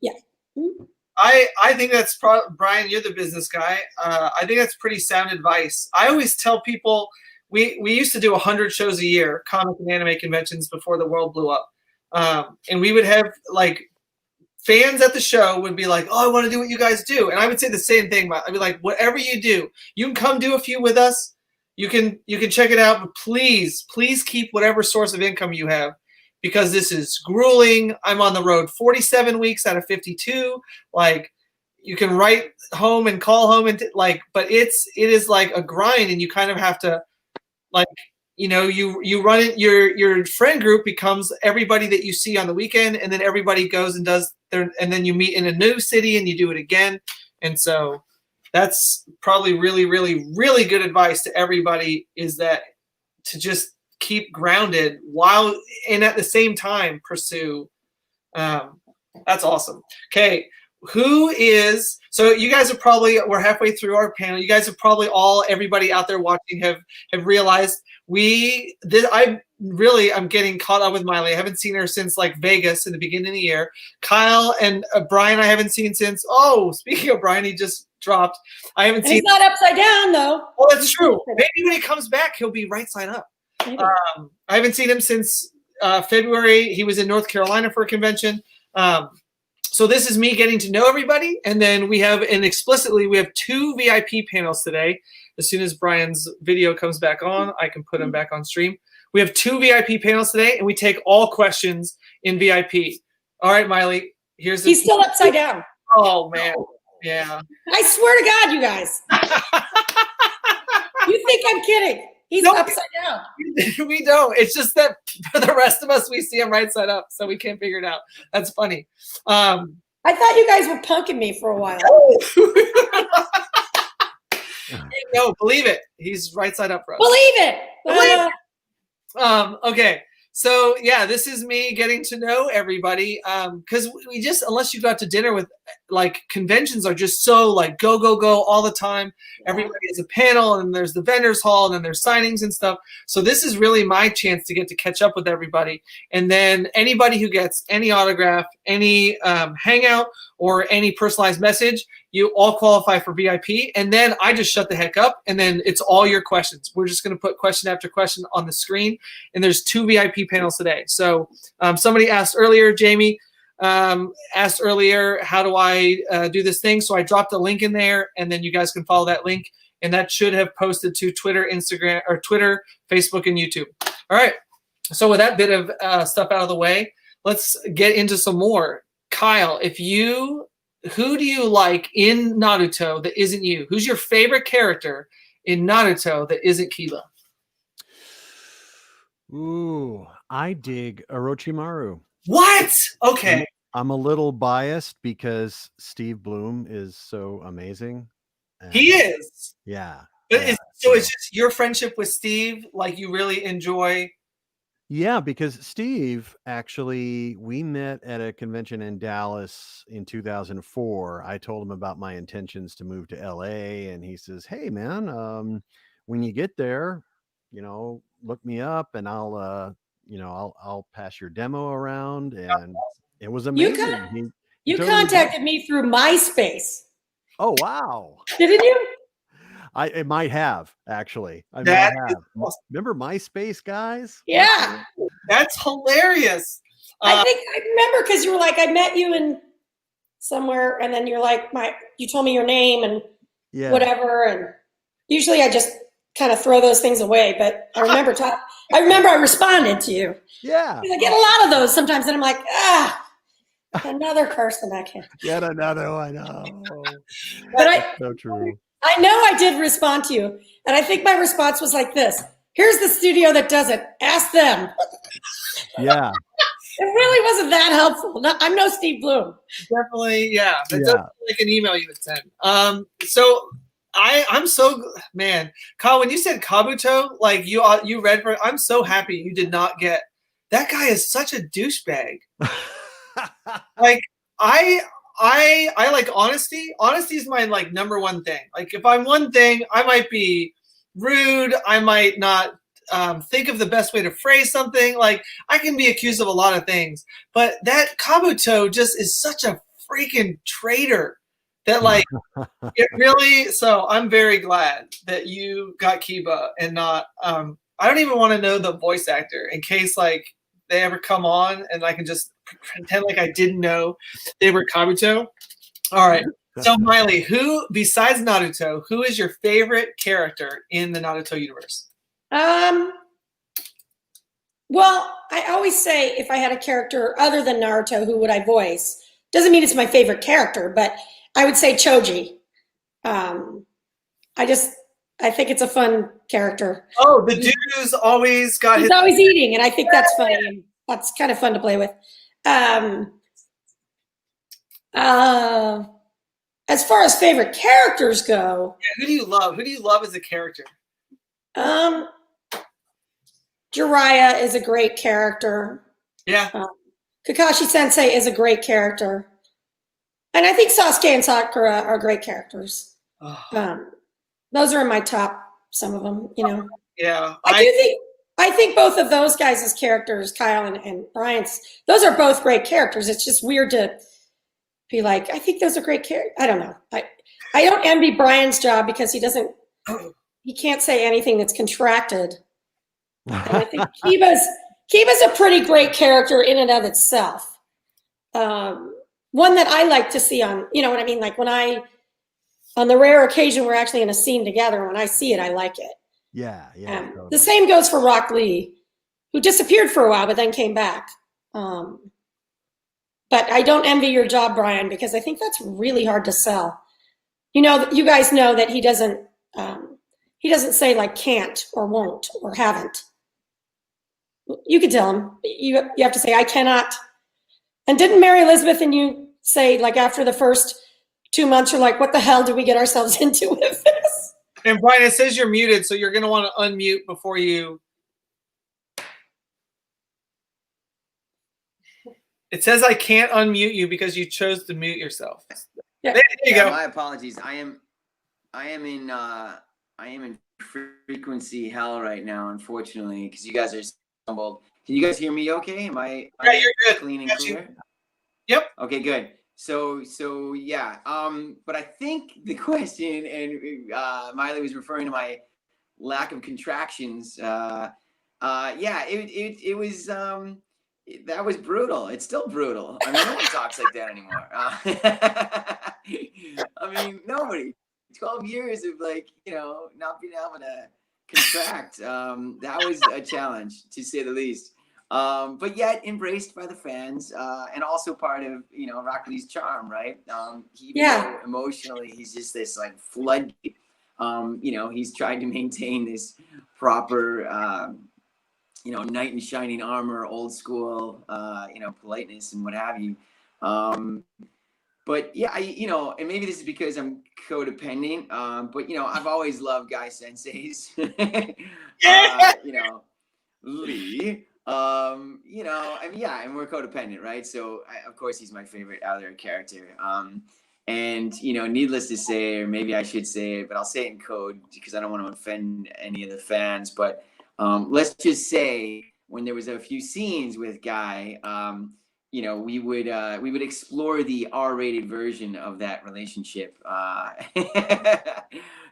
[SPEAKER 5] Yeah. Mm-hmm.
[SPEAKER 2] I think that's Brian, you're the business guy. I think that's pretty sound advice. I always tell people we used to do 100 shows a year, comic and anime conventions before the world blew up. And we would have like fans at the show would be like, oh, I want to do what you guys do. And I would say the same thing. I'd be like, whatever you do, you can come do a few with us. You can check it out, but please keep whatever source of income you have, because this is grueling. I'm on the road 47 weeks out of 52. Like, you can write home and call home and but it is like a grind, and you kind of have to, like, you know, you run it. Your friend group becomes everybody that you see on the weekend, and then everybody goes and does their, and then you meet in a new city and you do it again. And so that's probably really, really, really good advice to everybody, is that to just keep grounded while, and at the same time pursue. That's awesome. Okay. So you guys are probably, we're halfway through our panel. You guys have probably everybody out there watching have realized I'm getting caught up with Miley. I haven't seen her since like Vegas in the beginning of the year. Kyle and Brian, I haven't seen since, speaking of Brian, he just dropped. I haven't seen.
[SPEAKER 5] He's not upside down though.
[SPEAKER 2] Oh, that's true. Maybe when he comes back, he'll be right side up. I haven't seen him since February. He was in North Carolina for a convention. So this is me getting to know everybody. And then we have 2 VIP panels today. As soon as Brian's video comes back on, I can put him back on stream. We have 2 VIP panels today, and we take all questions in VIP. All right, Miley, he's
[SPEAKER 5] still upside down.
[SPEAKER 2] Oh, man. Yeah.
[SPEAKER 5] I swear to God, you guys. You think I'm kidding. He's upside down.
[SPEAKER 2] We don't. It's just that for the rest of us, we see him right side up, so we can't figure it out. That's funny.
[SPEAKER 5] I thought you guys were punking me for a while.
[SPEAKER 2] No, believe it. He's right side up for us.
[SPEAKER 5] Believe it.
[SPEAKER 2] Okay. So yeah, this is me getting to know everybody. Because we just, unless you go out to dinner with, like, conventions are just so like go all the time. Yeah. Everybody has a panel, and there's the vendors hall, and then there's signings and stuff. So this is really my chance to get to catch up with everybody. And then anybody who gets any autograph, any hangout, or any personalized message, you all qualify for VIP. And then I just shut the heck up, and then it's all your questions. We're just going to put question after question on the screen, and there's 2 VIP panels today. So somebody asked earlier, Jamie asked earlier, how do I do this thing? So I dropped a link in there, and then you guys can follow that link, and that should have posted to Twitter, Instagram, or Twitter, Facebook, and YouTube. All right. So with that bit of stuff out of the way, let's get into some more. Kyle, who do you like in Naruto that isn't you? Who's your favorite character in Naruto that isn't Kiba?
[SPEAKER 1] Ooh, I dig Orochimaru.
[SPEAKER 2] What? Okay.
[SPEAKER 1] I'm a little biased because Steve Bloom is so amazing.
[SPEAKER 2] He is.
[SPEAKER 1] Yeah.
[SPEAKER 2] But so it's just your friendship with Steve, like, you really enjoy.
[SPEAKER 1] Yeah, because Steve, actually, we met at a convention in Dallas in 2004. I told him about my intentions to move to LA, and he says, hey, man, when you get there, look me up, and I'll pass your demo around. And it was amazing.
[SPEAKER 5] You contacted me through MySpace.
[SPEAKER 1] Oh, wow.
[SPEAKER 5] Didn't you?
[SPEAKER 1] It might have, actually. Remember MySpace, guys?
[SPEAKER 5] Yeah.
[SPEAKER 2] That's hilarious.
[SPEAKER 5] I think I remember, because you were like, I met you in somewhere, and then you're like, you told me your name and whatever. And usually I just kind of throw those things away, but I remember I responded to you.
[SPEAKER 1] Yeah.
[SPEAKER 5] I get a lot of those sometimes, and I'm like, Another person I can't.
[SPEAKER 1] Yet another one. Oh,
[SPEAKER 5] But
[SPEAKER 1] so true.
[SPEAKER 5] I know I did respond to you, and I think my response was like this: "Here's the studio that does it. Ask them."
[SPEAKER 1] Yeah.
[SPEAKER 5] It really wasn't that helpful. I'm no Steve Bloom.
[SPEAKER 2] Definitely, yeah. That
[SPEAKER 1] Yeah.
[SPEAKER 2] does sound like an email you would send. So I'm so man, Kyle. When you said Kabuto, like you read for, I'm so happy you did not get. That guy is such a douchebag. Like I like honesty. Honesty is my like number one thing. Like if I'm one thing, I might be rude. I might not think of the best way to phrase something. Like I can be accused of a lot of things, but that Kabuto just is such a freaking traitor that like it really. So I'm very glad that you got Kiba and not. I don't even want to know the voice actor in case like they ever come on and I can just pretend like I didn't know they were Kabuto. All right. So Miley, who besides Naruto, who is your favorite character in the Naruto universe?
[SPEAKER 5] Well, I always say if I had a character other than Naruto, who would I voice? Doesn't mean it's my favorite character, but I would say Choji. I think it's a fun character.
[SPEAKER 2] Oh, the dude who's always got
[SPEAKER 5] He's
[SPEAKER 2] his
[SPEAKER 5] always eating, and I think that's funny. And that's kind of fun to play with. As far as favorite characters go,
[SPEAKER 2] who do you love? Who do you love as a character?
[SPEAKER 5] Jiraiya is a great character.
[SPEAKER 2] Yeah.
[SPEAKER 5] Kakashi Sensei is a great character. And I think Sasuke and Sakura are great characters. Those are in my top, some of them, you know.
[SPEAKER 2] Yeah.
[SPEAKER 5] I think both of those guys' characters, Kyle and Brian's, those are both great characters. It's just weird to be like, I think those are great characters. I don't know. I don't envy Brian's job because he can't say anything that's contracted. And I think Kiba's a pretty great character in and of itself. One that I like to see on, you know what I mean? Like on the rare occasion we're actually in a scene together, when I see it, I like it.
[SPEAKER 1] Yeah. Totally.
[SPEAKER 5] The same goes for Rock Lee, who disappeared for a while but then came back. But I don't envy your job, Brian, because I think that's really hard to sell. You know, you guys know that he doesn't say like can't or won't or haven't. You could tell him. You have to say I cannot. And didn't Mary Elizabeth and you say like after the first 2 months you're like, what the hell did we get ourselves into with this?
[SPEAKER 2] And Brian, it says you're muted, so you're going to want to unmute before you. It says I can't unmute you because you chose to mute yourself.
[SPEAKER 5] Yeah.
[SPEAKER 2] There you go.
[SPEAKER 3] My apologies. I am in frequency hell right now, unfortunately, because you guys are stumbled. Can you guys hear me okay? Am I
[SPEAKER 2] you're good.
[SPEAKER 3] clean and
[SPEAKER 2] Got
[SPEAKER 3] clear?
[SPEAKER 2] you. Yep.
[SPEAKER 3] Okay, good. So yeah. But I think the question, and Miley was referring to my lack of contractions. Yeah, it was that was brutal. It's still brutal. I mean, no one talks like that anymore. I mean, nobody. 12 years of like, you know, not being able to contract. That was a challenge, to say the least. But yet embraced by the fans, and also part of, you know, Rock Lee's charm, right? Emotionally, he's just this like floodgate. You know, he's trying to maintain this proper, you know, knight in shining armor, old school, you know, politeness and what have you. But yeah, you know, and maybe this is because I'm codependent, but you know, I've always loved guy senseis. You know, Lee. You know, I mean, yeah, and we're codependent, right? So of course he's my favorite other character. And you know, needless to say, or maybe I should say it, but I'll say it in code because I don't want to offend any of the fans. But let's just say when there was a few scenes with Guy, you know, we would explore the R-rated version of that relationship, and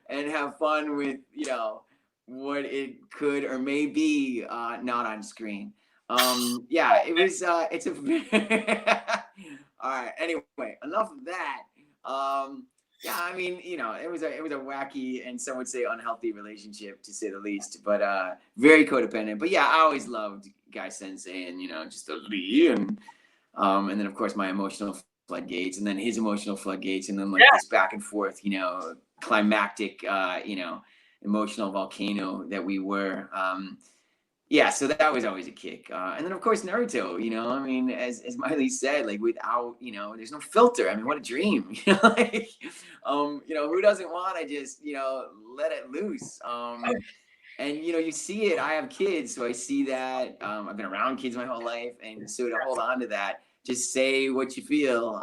[SPEAKER 3] have fun with, you know, what it could or may be not on screen. Yeah, it was. It's a. All right. Anyway, enough of that. Yeah, I mean, you know, it was a wacky and some would say unhealthy relationship, to say the least. But very codependent. But yeah, I always loved Guy Sensei and, you know, just the Lee and And then of course my emotional floodgates, and then his emotional floodgates, and then like
[SPEAKER 2] Yeah.
[SPEAKER 3] this back and forth, you know, climactic, you know, emotional volcano that we were. Yeah, so that was always a kick. And then of course Naruto, you know, I mean, as Miley said, like without, you know, there's no filter. I mean, what a dream, you know, like, you know, who doesn't want to just, you know, let it loose? And you know, you see it. I have kids, so I see that. I've been around kids my whole life, and so to hold on to that, just say what you feel,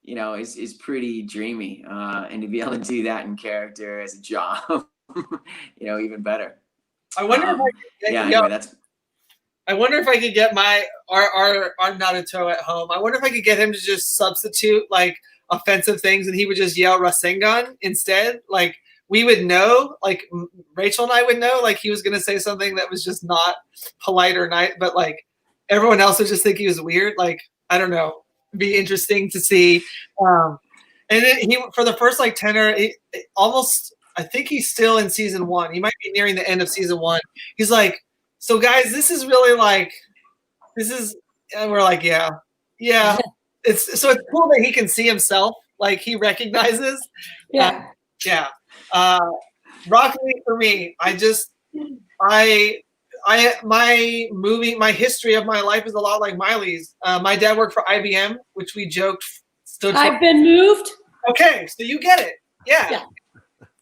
[SPEAKER 3] you know, is pretty dreamy. And to be able to do that in character as a job, you know, even better.
[SPEAKER 2] I wonder if I could get,
[SPEAKER 3] yeah. Anyway, that's.
[SPEAKER 2] I wonder if I could get our Naruto at home. I wonder if I could get him to just substitute like offensive things, and he would just yell Rasengan instead. Like we would know, like Rachel and I would know, like he was going to say something that was just not polite or nice, but like everyone else would just think he was weird. Like I don't know, it'd be interesting to see. And then he for the first like 10 or almost. I think he's still in season 1. He might be nearing the end of season 1. He's like, so guys, this is really like, this is, and we're like, yeah. It's cool that he can see himself, like he recognizes.
[SPEAKER 5] Yeah.
[SPEAKER 2] Rock Lee for me, my history of my life is a lot like Miley's. My dad worked for IBM, which we joked stood for.
[SPEAKER 5] I've been moved.
[SPEAKER 2] Okay, so you get it. Yeah.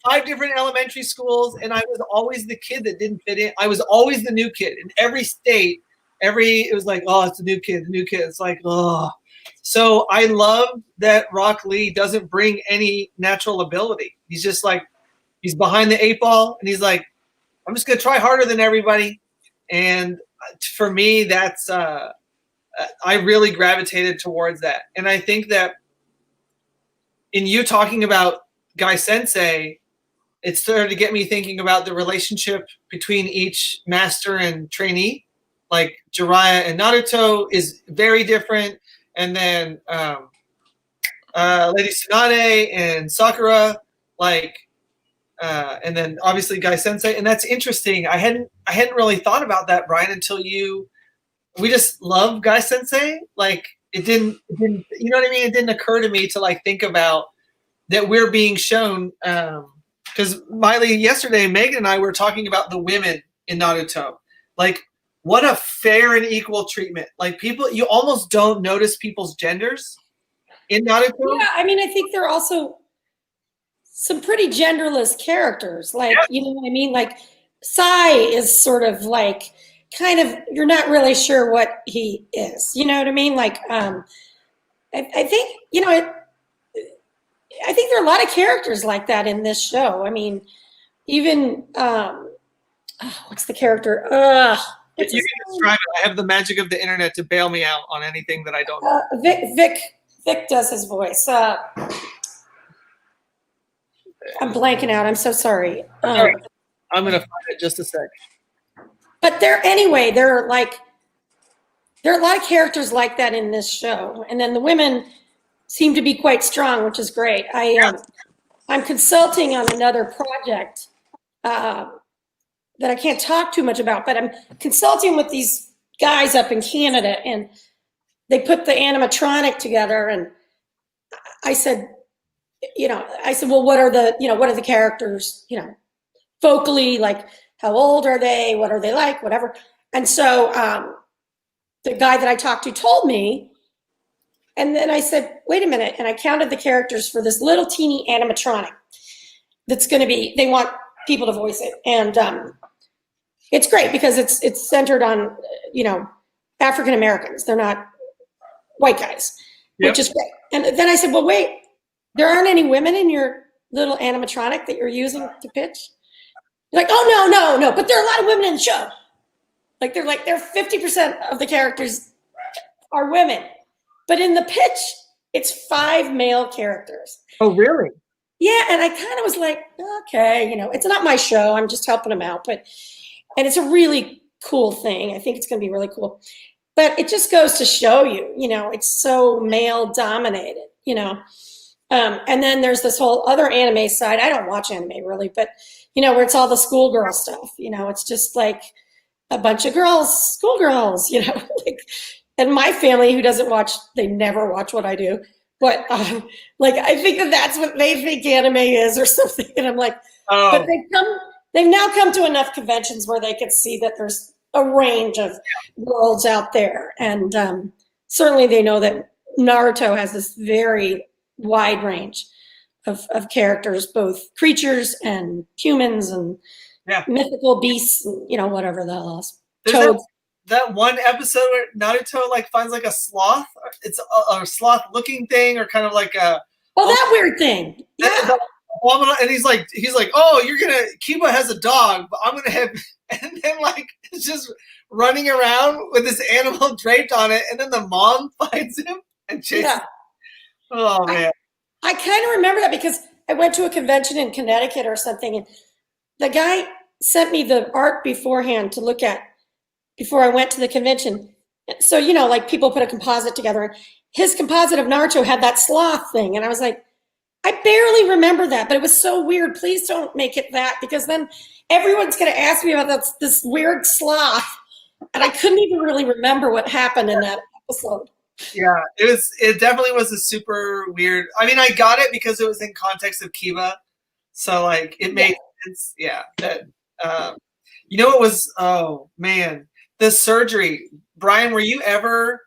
[SPEAKER 2] 5 different elementary schools, and I was always the kid that didn't fit in. I was always the new kid in every state. It was like, oh, it's the new kid. It's like, oh. So I love that Rock Lee doesn't bring any natural ability. He's just like, he's behind the 8 ball, and he's like, I'm just gonna try harder than everybody. And for me, that's I really gravitated towards that. And I think that in you talking about Guy Sensei, it started to get me thinking about the relationship between each master and trainee. Like Jiraiya and Naruto is very different. And then Lady Tsunade and Sakura, like, and then obviously Guy Sensei. And that's interesting. I hadn't really thought about that, Brian, until we just love Guy Sensei. Like it didn't, you know what I mean? It didn't occur to me to like think about that we're being shown, because Miley, yesterday, Megan and I were talking about the women in Naruto. Like, what a fair and equal treatment. Like, people, you almost don't notice people's genders in Naruto.
[SPEAKER 5] Yeah, I mean, I think there are also some pretty genderless characters. Like, you know what I mean? Like, Sai is sort of like, kind of, you're not really sure what he is. You know what I mean? Like, I think, you know, I think there are a lot of characters like that in this show. I mean, even what's the character?
[SPEAKER 2] If you can describe it, I have the magic of the internet to bail me out on anything that I don't know.
[SPEAKER 5] Vic does his voice. I'm blanking out. I'm so sorry.
[SPEAKER 2] I'm gonna find it just a sec.
[SPEAKER 5] But there are a lot of characters like that in this show, and then the women seem to be quite strong, which is great. I'm consulting on another project that I can't talk too much about, but I'm consulting with these guys up in Canada, and they put the animatronic together. And I said, well, what are the characters, vocally, like how old are they? What are they like? Whatever. And so the guy that I talked to told me. And then I said, wait a minute. And I counted the characters for this little teeny animatronic that's going to be, they want people to voice it. And it's great because it's centered on, African Americans. They're not white guys, which is great. And then I said, well, wait, there aren't any women in your little animatronic that you're using to pitch? They're like, oh, no. But there are a lot of women in the show. Like they're 50% of the characters are women. But in the pitch, it's 5 male characters.
[SPEAKER 2] Oh, really?
[SPEAKER 5] Yeah, and I kind of was like, okay, it's not my show. I'm just helping them out. And it's a really cool thing. I think it's going to be really cool. But it just goes to show you, it's so male dominated, and then there's this whole other anime side. I don't watch anime really, but, where it's all the schoolgirl stuff. It's just like a bunch of girls, schoolgirls, like and my family who doesn't watch, they never watch what I do. But like, I think that's what they think anime is or something. And I'm like, but they've now come to enough conventions where they can see that there's a range of worlds out there. And certainly they know that Naruto has this very wide range of characters, both creatures and humans and mythical beasts, and, whatever the hell else. Toads.
[SPEAKER 2] That one episode where Naruto like finds like a sloth. It's a sloth looking thing, or kind of like a
[SPEAKER 5] that weird thing. Yeah.
[SPEAKER 2] And he's like, oh, Kiba has a dog, but I'm gonna have, and then like it's just running around with this animal draped on it, and then the mom finds him and chases.
[SPEAKER 5] Yeah.
[SPEAKER 2] Oh man.
[SPEAKER 5] I kind of remember that because I went to a convention in Connecticut or something, and the guy sent me the art beforehand to look at before I went to the convention. So, like people put a composite together. His composite of Naruto had that sloth thing. And I was like, I barely remember that, but it was so weird. Please don't make it that, because then everyone's going to ask me about this weird sloth. And I couldn't even really remember what happened in that episode.
[SPEAKER 2] Yeah, it definitely was a super weird. I mean, I got it because it was in context of Kiba. So like it made sense. Yeah. That it was, oh man, the surgery. Brian, were you ever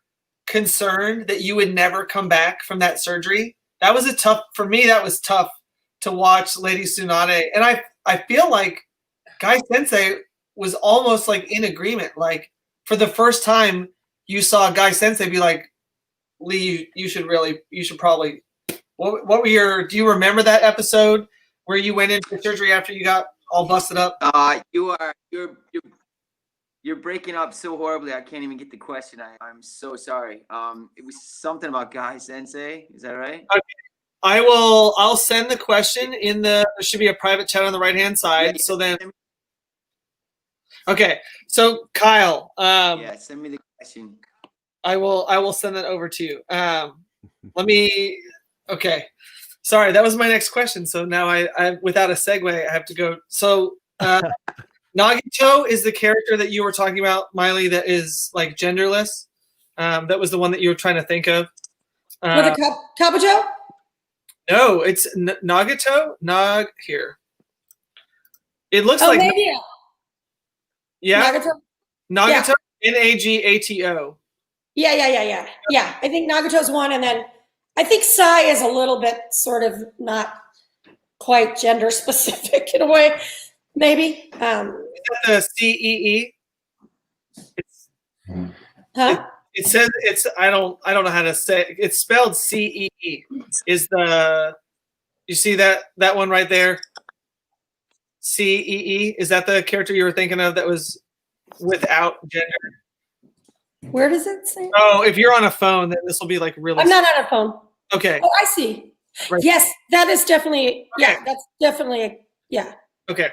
[SPEAKER 2] concerned that you would never come back from that surgery? That was for me, that was tough to watch Lady Tsunade. And I feel like Guy Sensei was almost like in agreement. Like for the first time you saw Guy Sensei be like, Lee, you should probably, what were do you remember that episode where you went in for surgery after you got all busted up?
[SPEAKER 3] You're breaking up so horribly. I can't even get the question. I'm so sorry. It was something about Guy Sensei. Is that right?
[SPEAKER 2] Okay. I'll send the question there should be a private chat on the right hand side. Yeah. So then, okay. So Kyle,
[SPEAKER 3] send me the question.
[SPEAKER 2] I will send that over to you. Okay. Sorry, that was my next question. So now I without a segue, I have to go. So Nagito is the character that you were talking about, Miley, that is like genderless. That was the one that you were trying to think of.
[SPEAKER 5] With a Kabuto?
[SPEAKER 2] No, it's Nagito. Here. It looks like
[SPEAKER 5] maybe.
[SPEAKER 2] Yeah.
[SPEAKER 5] Nagito?
[SPEAKER 2] Nagato.
[SPEAKER 5] Yeah, I think Nagato's one, and then I think Sai is a little bit sort of not quite gender specific in a way, maybe.
[SPEAKER 2] The CEE.
[SPEAKER 5] Huh?
[SPEAKER 2] It says it's I don't know how to say it. It's spelled CEE. You see that one right there? CEE, is that the character you were thinking of that was without gender?
[SPEAKER 5] Where does it say?
[SPEAKER 2] Oh, if you're on a phone, then this will be like really.
[SPEAKER 5] I'm not on a phone.
[SPEAKER 2] Okay.
[SPEAKER 5] Oh, I see. Right. Yes, that is definitely. Okay. Yeah, that's definitely. Yeah.
[SPEAKER 2] Okay.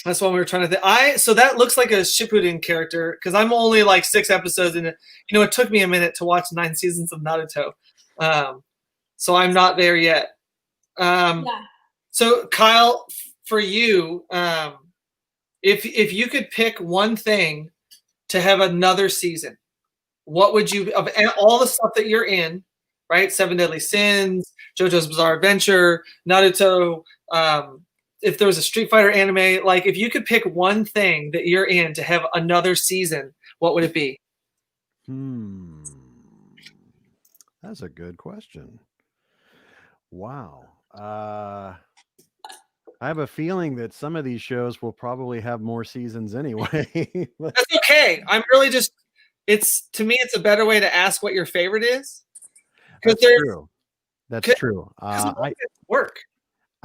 [SPEAKER 2] That's what we were trying to think. So that looks like a Shippuden character, because I'm only like 6 episodes in it. It took me a minute to watch 9 seasons of Naruto. So I'm not there yet. So Kyle, for you, if you could pick one thing to have another season, what would you, of all the stuff that you're in, right? 7 Deadly Sins, JoJo's Bizarre Adventure, Naruto, if there was a Street Fighter anime, like if you could pick one thing that you're in to have another season, what would it be?
[SPEAKER 1] That's a good question. Wow. I have a feeling that some of these shows will probably have more seasons anyway.
[SPEAKER 2] That's okay. I'm really just, to me, it's a better way to ask what your favorite is.
[SPEAKER 1] That's true. That's true.
[SPEAKER 2] Work.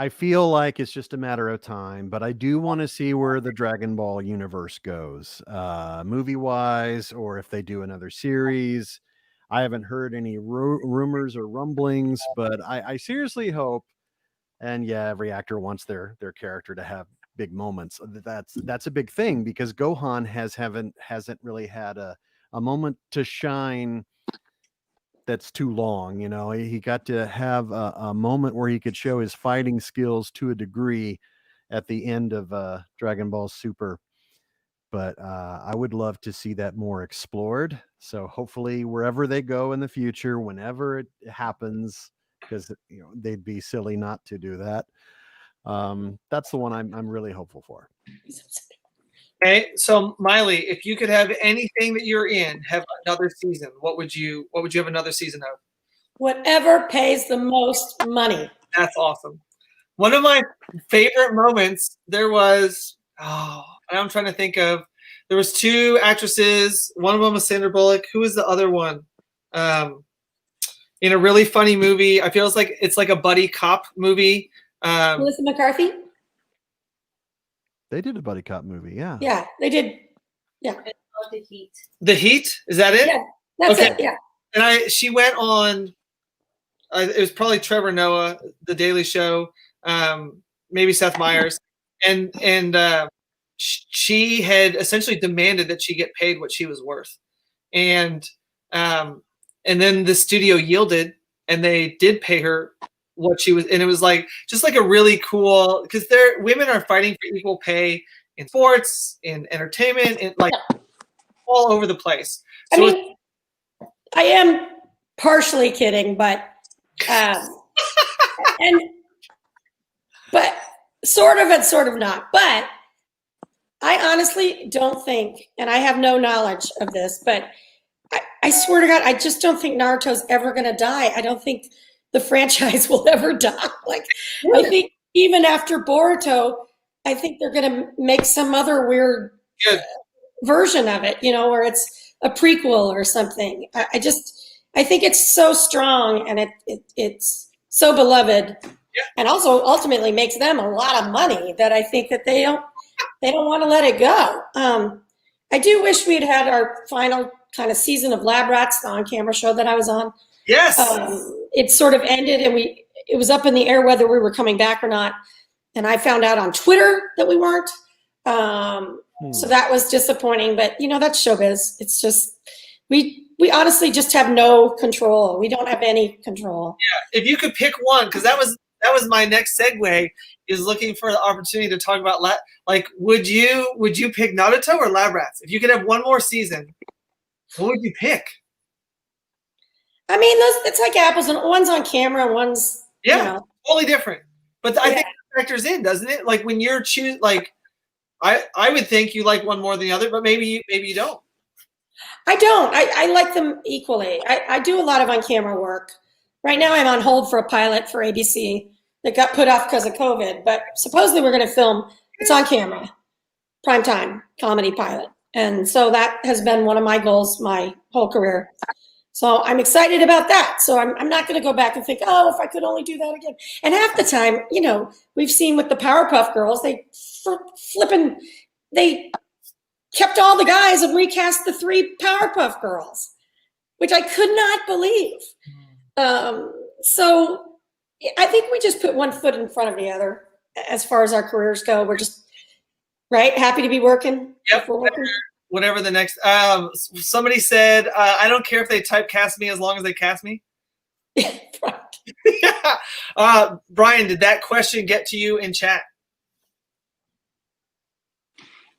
[SPEAKER 1] I feel like it's just a matter of time, but I do want to see where the Dragon Ball universe goes, movie-wise, or if they do another series. I haven't heard any rumors or rumblings, but I seriously hope. And yeah, every actor wants their character to have big moments. That's a big thing, because Gohan hasn't really had a moment to shine that's too long. He got to have a moment where he could show his fighting skills to a degree at the end of Dragon Ball Super. but I would love to see that more explored. So hopefully, wherever they go in the future, whenever it happens, because they'd be silly not to do that. That's the one I'm really hopeful for.
[SPEAKER 2] Okay, so Miley, if you could have anything that you're in have another season, what would you have another season of?
[SPEAKER 5] Whatever pays the most money.
[SPEAKER 2] That's awesome. One of my favorite moments, there was, I'm trying to think of, there was two actresses. One of them was Sandra Bullock. Who was the other one? In a really funny movie. I feel it's like a buddy cop movie.
[SPEAKER 5] Melissa McCarthy?
[SPEAKER 1] They did a buddy cop movie, yeah.
[SPEAKER 5] Yeah, they did. Yeah.
[SPEAKER 4] The Heat.
[SPEAKER 2] The Heat? Is that it?
[SPEAKER 5] Yeah, that's it, yeah.
[SPEAKER 2] And she went on, it was probably Trevor Noah, The Daily Show, maybe Seth Meyers. And she had essentially demanded that she get paid what she was worth. And then the studio yielded and they did pay her what she was, and it was just like a really cool, because women are fighting for equal pay in sports, in entertainment, in all over the place. So
[SPEAKER 5] I mean, I am partially kidding, but but sort of and sort of not. But I honestly don't think, and I have no knowledge of this, but I swear to God, I just don't think Naruto's ever going to die. I don't think the franchise will ever die. I think even after Boruto, I think they're going to make some other weird version of it, where it's a prequel or something. I think it's so strong and it's so beloved, and also ultimately makes them a lot of money that I think that they don't want to let it go. I do wish we'd had our final kind of season of Lab Rats, the on-camera show that I was on.
[SPEAKER 2] Yes.
[SPEAKER 5] It sort of ended, and it was up in the air whether we were coming back or not. And I found out on Twitter that we weren't. So that was disappointing. But that's showbiz. It's just we honestly just have no control. We don't have any control.
[SPEAKER 2] Yeah. If you could pick one, because that was my next segue, is looking for the opportunity to talk about would you pick Naruto or Lab Rats? If you could have one more season, what would you pick?
[SPEAKER 5] I mean, it's like apples, and one's on camera, one's
[SPEAKER 2] totally different. But I think it factors in, doesn't it? Like when you're I would think you like one more than the other, but maybe you don't.
[SPEAKER 5] I don't. I like them equally. I do a lot of on-camera work. Right now, I'm on hold for a pilot for ABC that got put off because of COVID, but supposedly we're going to film. It's on camera, primetime comedy pilot, and so that has been one of my goals my whole career. So I'm excited about that. So I'm not going to go back and think, oh, if I could only do that again. And half the time, we've seen with the Powerpuff Girls, they kept all the guys and recast the 3 Powerpuff Girls, which I could not believe. So I think we just put one foot in front of the other as far as our careers go. We're just happy to be working.
[SPEAKER 2] Yep.
[SPEAKER 5] We're working.
[SPEAKER 2] Whatever the next. Somebody said, I don't care if they typecast me as long as they cast me. Yeah. Brian, did that question get to you in chat?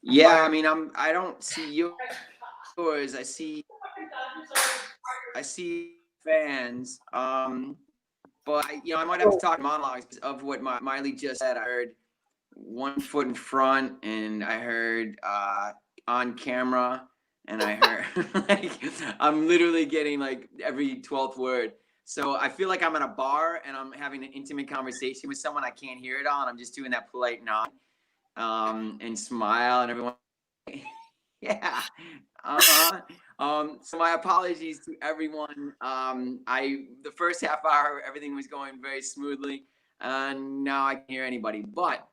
[SPEAKER 3] Yeah, I mean, I don't see yours. I see fans. But I might have to talk monologues of what Miley just said. I heard one foot in front, and I heard on camera, and I heard I'm literally getting every 12th word. So I feel like I'm in a bar and I'm having an intimate conversation with someone. I can't hear it all, and I'm just doing that polite nod and smile, and everyone. Yeah. So my apologies to everyone. The first half hour, everything was going very smoothly, and now I can't hear anybody. But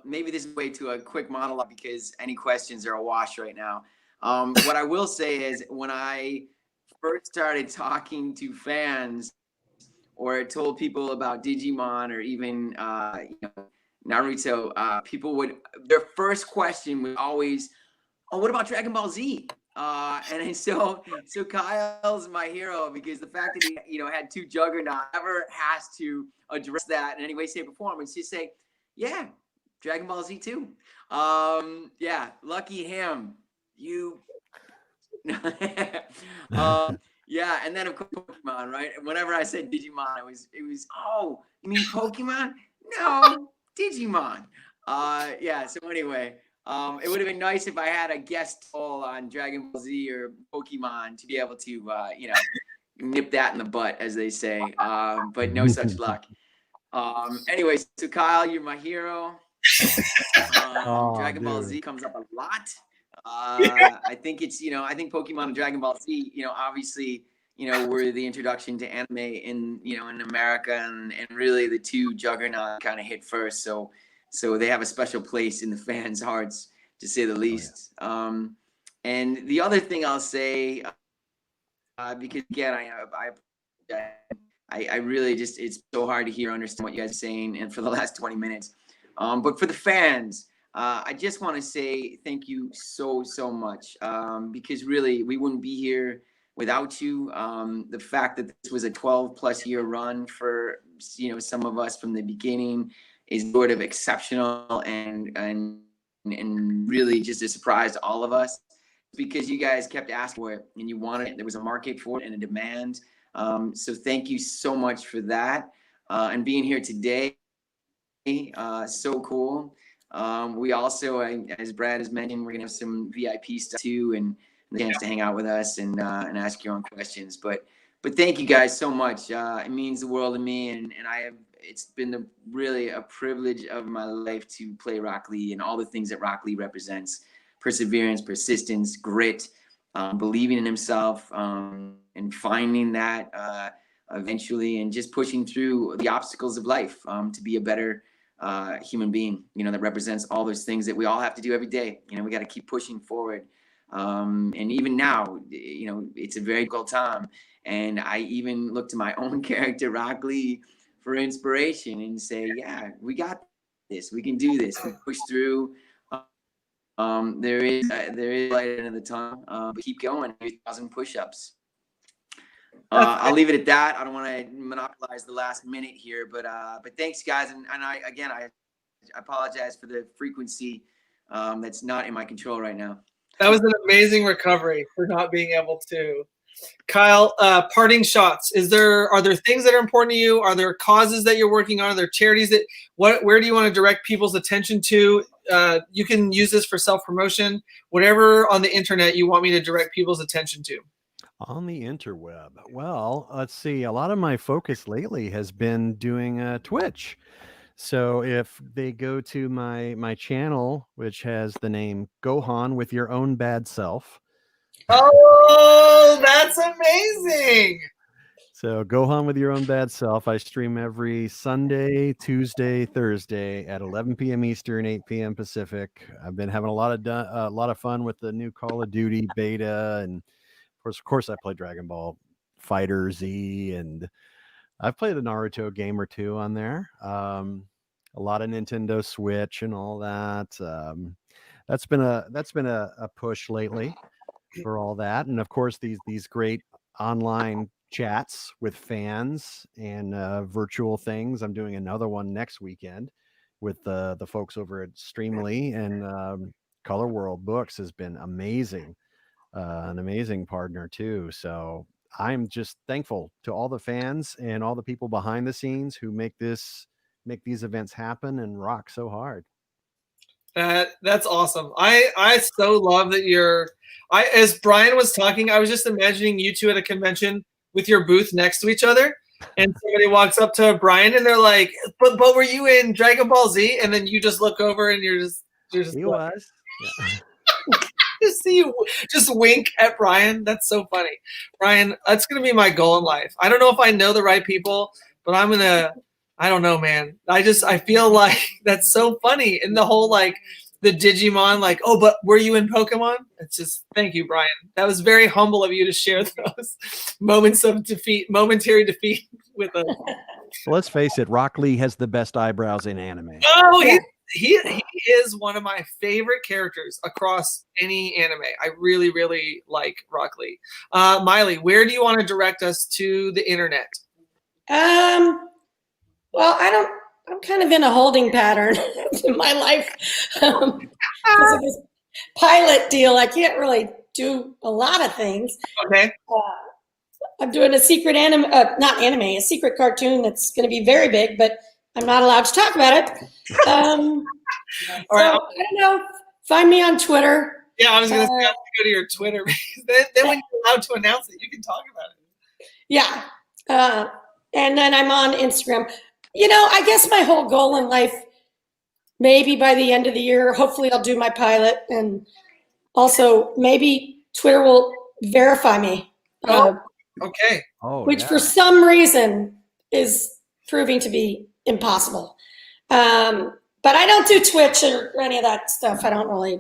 [SPEAKER 3] maybe this is way too a quick monologue because any questions are a wash right now. What I will say is when I first started talking to fans or told people about Digimon or even Naruto, their first question was always, "Oh, what about Dragon Ball Z?" And so Kyle's my hero because the fact that he had 2 juggernauts never has to address that in any way, shape, or form. It's just say, "Yeah, Dragon Ball Z too. Yeah, Lucky Ham, you. Yeah, and then of course Pokemon, right? And whenever I said Digimon, it was oh, you mean Pokemon? No, Digimon. Yeah. So anyway, it would have been nice if I had a guest role on Dragon Ball Z or Pokemon to be able to, nip that in the butt, as they say. But no such luck. Anyway, so Kyle, you're my hero. Dragon Ball Z comes up a lot. I think it's, I think Pokemon and Dragon Ball Z, obviously, were the introduction to anime in America, and really the two juggernaut kind of hit first. So they have a special place in the fans' hearts, to say the least. And the other thing I'll say, because again, I really just, it's so hard to hear, understand what you guys are saying, and for the last 20 minutes. But for the fans, I just want to say thank you so much, because really we wouldn't be here without you. The fact that this was a 12+ year run for some of us from the beginning is sort of exceptional and really just a surprise to all of us, because you guys kept asking for it and you wanted it. There was a market for it and a demand. So thank you so much for that, and being here today. So cool. We also, as Brad has mentioned, we're gonna have some VIP stuff too, and the chance to hang out with us and ask your own questions. But thank you guys so much. It means the world to me, and it's been really a privilege of my life to play Rock Lee and all the things that Rock Lee represents: perseverance, persistence, grit, believing in himself, and finding that eventually, and just pushing through the obstacles of life to be a better human being, that represents all those things that we all have to do every day. We got to keep pushing forward. And even now, it's a very difficult time. And I even look to my own character, Rock Lee, for inspiration and say, yeah, we got this. We can do this. We push through. There is light at the end of the tunnel. But keep going. 1,000 push-ups. I'll leave it at that. I don't want to monopolize the last minute here, but thanks, guys. And I apologize for the frequency that's not in my control right now.
[SPEAKER 2] That was an amazing recovery for not being able to. Kyle, parting shots. Are there things that are important to you? Are there causes that you're working on? Are there charities where do you want to direct people's attention to? You can use this for self-promotion, whatever on the internet you want me to direct people's attention to.
[SPEAKER 1] On the interweb. Well, let's see. A lot of my focus lately has been doing Twitch. So if they go to my channel, which has the name Gohan with Your Own Bad Self.
[SPEAKER 2] Oh, that's amazing.
[SPEAKER 1] So Gohan with Your Own Bad Self. I stream every Sunday, Tuesday, Thursday at 11 p.m. Eastern, 8 p.m. Pacific. I've been having a lot of fun with the new Call of Duty beta, and of course, I play Dragon Ball Fighter Z, and I've played a Naruto game or two on there. A lot of Nintendo Switch and all that. That's been a push lately for all that, and of course these great online chats with fans and virtual things. I'm doing another one next weekend with the folks over at Streamly, and Colorworld Books has been amazing. An amazing partner too. So I'm just thankful to all the fans and all the people behind the scenes who make these events happen and rock so hard.
[SPEAKER 2] That's awesome. I so love that as Brian was talking, I was just imagining you two at a convention with your booth next to each other, and somebody walks up to Brian and they're like, but were you in Dragon Ball Z? And then you just look over and you're just
[SPEAKER 1] He was. Yeah.
[SPEAKER 2] Just see you just wink at Brian. That's so funny. Brian, that's gonna be my goal in life. I don't know if I know the right people, but I don't know, man. I feel like that's so funny. And the whole the Digimon, oh, but were you in Pokemon? It's just, thank you, Brian. That was very humble of you to share those moments of momentary defeat with us.
[SPEAKER 1] Let's face it, Rock Lee has the best eyebrows in anime.
[SPEAKER 2] Oh, yeah. He is one of my favorite characters across any anime. I really, really like Rock Lee. Maile, where do you want to direct us to the internet?
[SPEAKER 5] Well, I'm kind of in a holding pattern in my life. Because of this pilot deal, I can't really do a lot of things.
[SPEAKER 2] Okay.
[SPEAKER 5] I'm doing a secret a secret cartoon that's going to be very big, but I'm not allowed to talk about it.
[SPEAKER 2] All right.
[SPEAKER 5] So, I don't know. Find me on Twitter.
[SPEAKER 2] Yeah, I was going to say, I have to go to your Twitter. Because then when you're allowed to announce it, you can talk about it.
[SPEAKER 5] Yeah. And then I'm on Instagram. You know, I guess my whole goal in life, maybe by the end of the year, hopefully I'll do my pilot. And also maybe Twitter will verify me.
[SPEAKER 2] Okay.
[SPEAKER 5] Which for some reason is proving to be impossible. But I don't do Twitch or any of that stuff. I don't really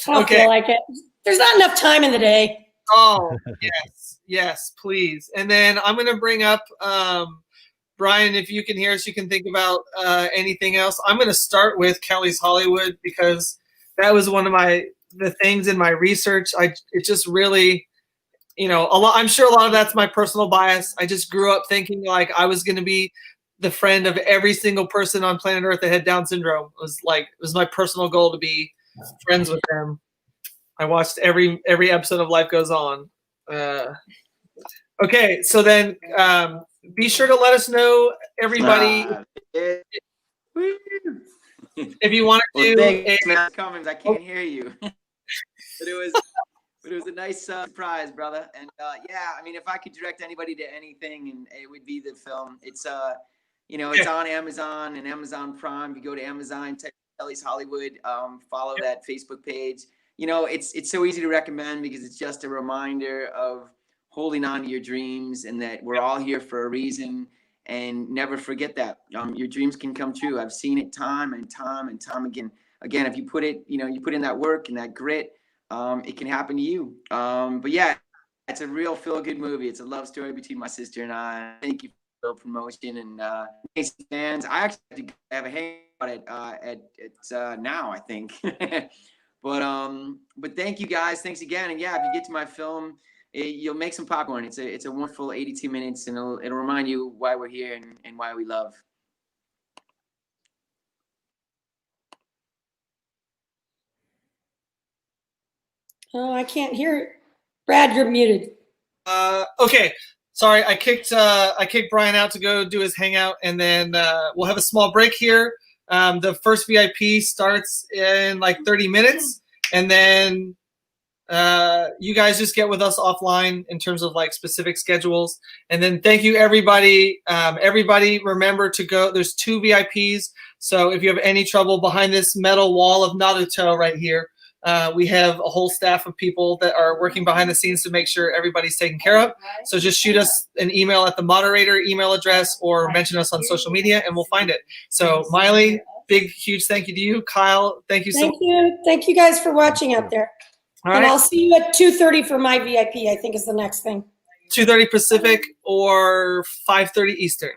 [SPEAKER 5] I don't feel like it. There's not enough time in the day.
[SPEAKER 2] Oh, yes, please. And then I'm going to bring up, Brian, if you can hear us, you can think about anything else. I'm going to start with Kelly's Hollywood because that was one of the things in my research. It just really, you know, I'm sure a lot of that's my personal bias. I just grew up thinking like I was going to be the friend of every single person on planet Earth that had Down syndrome. It was my personal goal to be friends with them. I watched every episode of Life Goes On. Okay, so then be sure to let us know, everybody, if you want to do
[SPEAKER 3] comments. I can't hear you. But it was a nice surprise, brother. And yeah, I mean, if I could direct anybody to anything, and it would be the film. It's you know, it's on Amazon and Amazon Prime. If you go to Amazon, type Kelly's Hollywood, follow that Facebook page. You know, it's so easy to recommend because it's just a reminder of holding on to your dreams and that we're all here for a reason, and never forget that your dreams can come true. I've seen it time and time and time again. Again, if you put in that work and that grit, it can happen to you. But yeah, it's a real feel-good movie. It's a love story between my sister and I. Thank you for the promotion and fans. I actually have a hang about it at now, I think. But thank you guys. Thanks again. And yeah, if you get to my film, you'll make some popcorn. It's a wonderful 82 minutes, and it'll remind you why we're here and why we love.
[SPEAKER 5] Oh, I can't hear it. Brad, you're muted.
[SPEAKER 2] Okay. Sorry, I kicked Brian out to go do his hangout, and then we'll have a small break here. The first VIP starts in like 30 minutes, and then you guys just get with us offline in terms of like specific schedules. And then thank you, everybody. Everybody remember to go. There's 2 VIPs. So if you have any trouble behind this metal wall of Naruto right here, we have a whole staff of people that are working behind the scenes to make sure everybody's taken care of. So just shoot us an email at the moderator email address or mention us on social media and we'll find it. So Miley, big, huge thank you to you. Kyle, thank you so much.
[SPEAKER 5] Thank you guys for watching out there.
[SPEAKER 2] All
[SPEAKER 5] and
[SPEAKER 2] right.
[SPEAKER 5] I'll see you at 2:30 for my VIP, I think is the next thing.
[SPEAKER 2] 2:30 Pacific or 5:30 Eastern.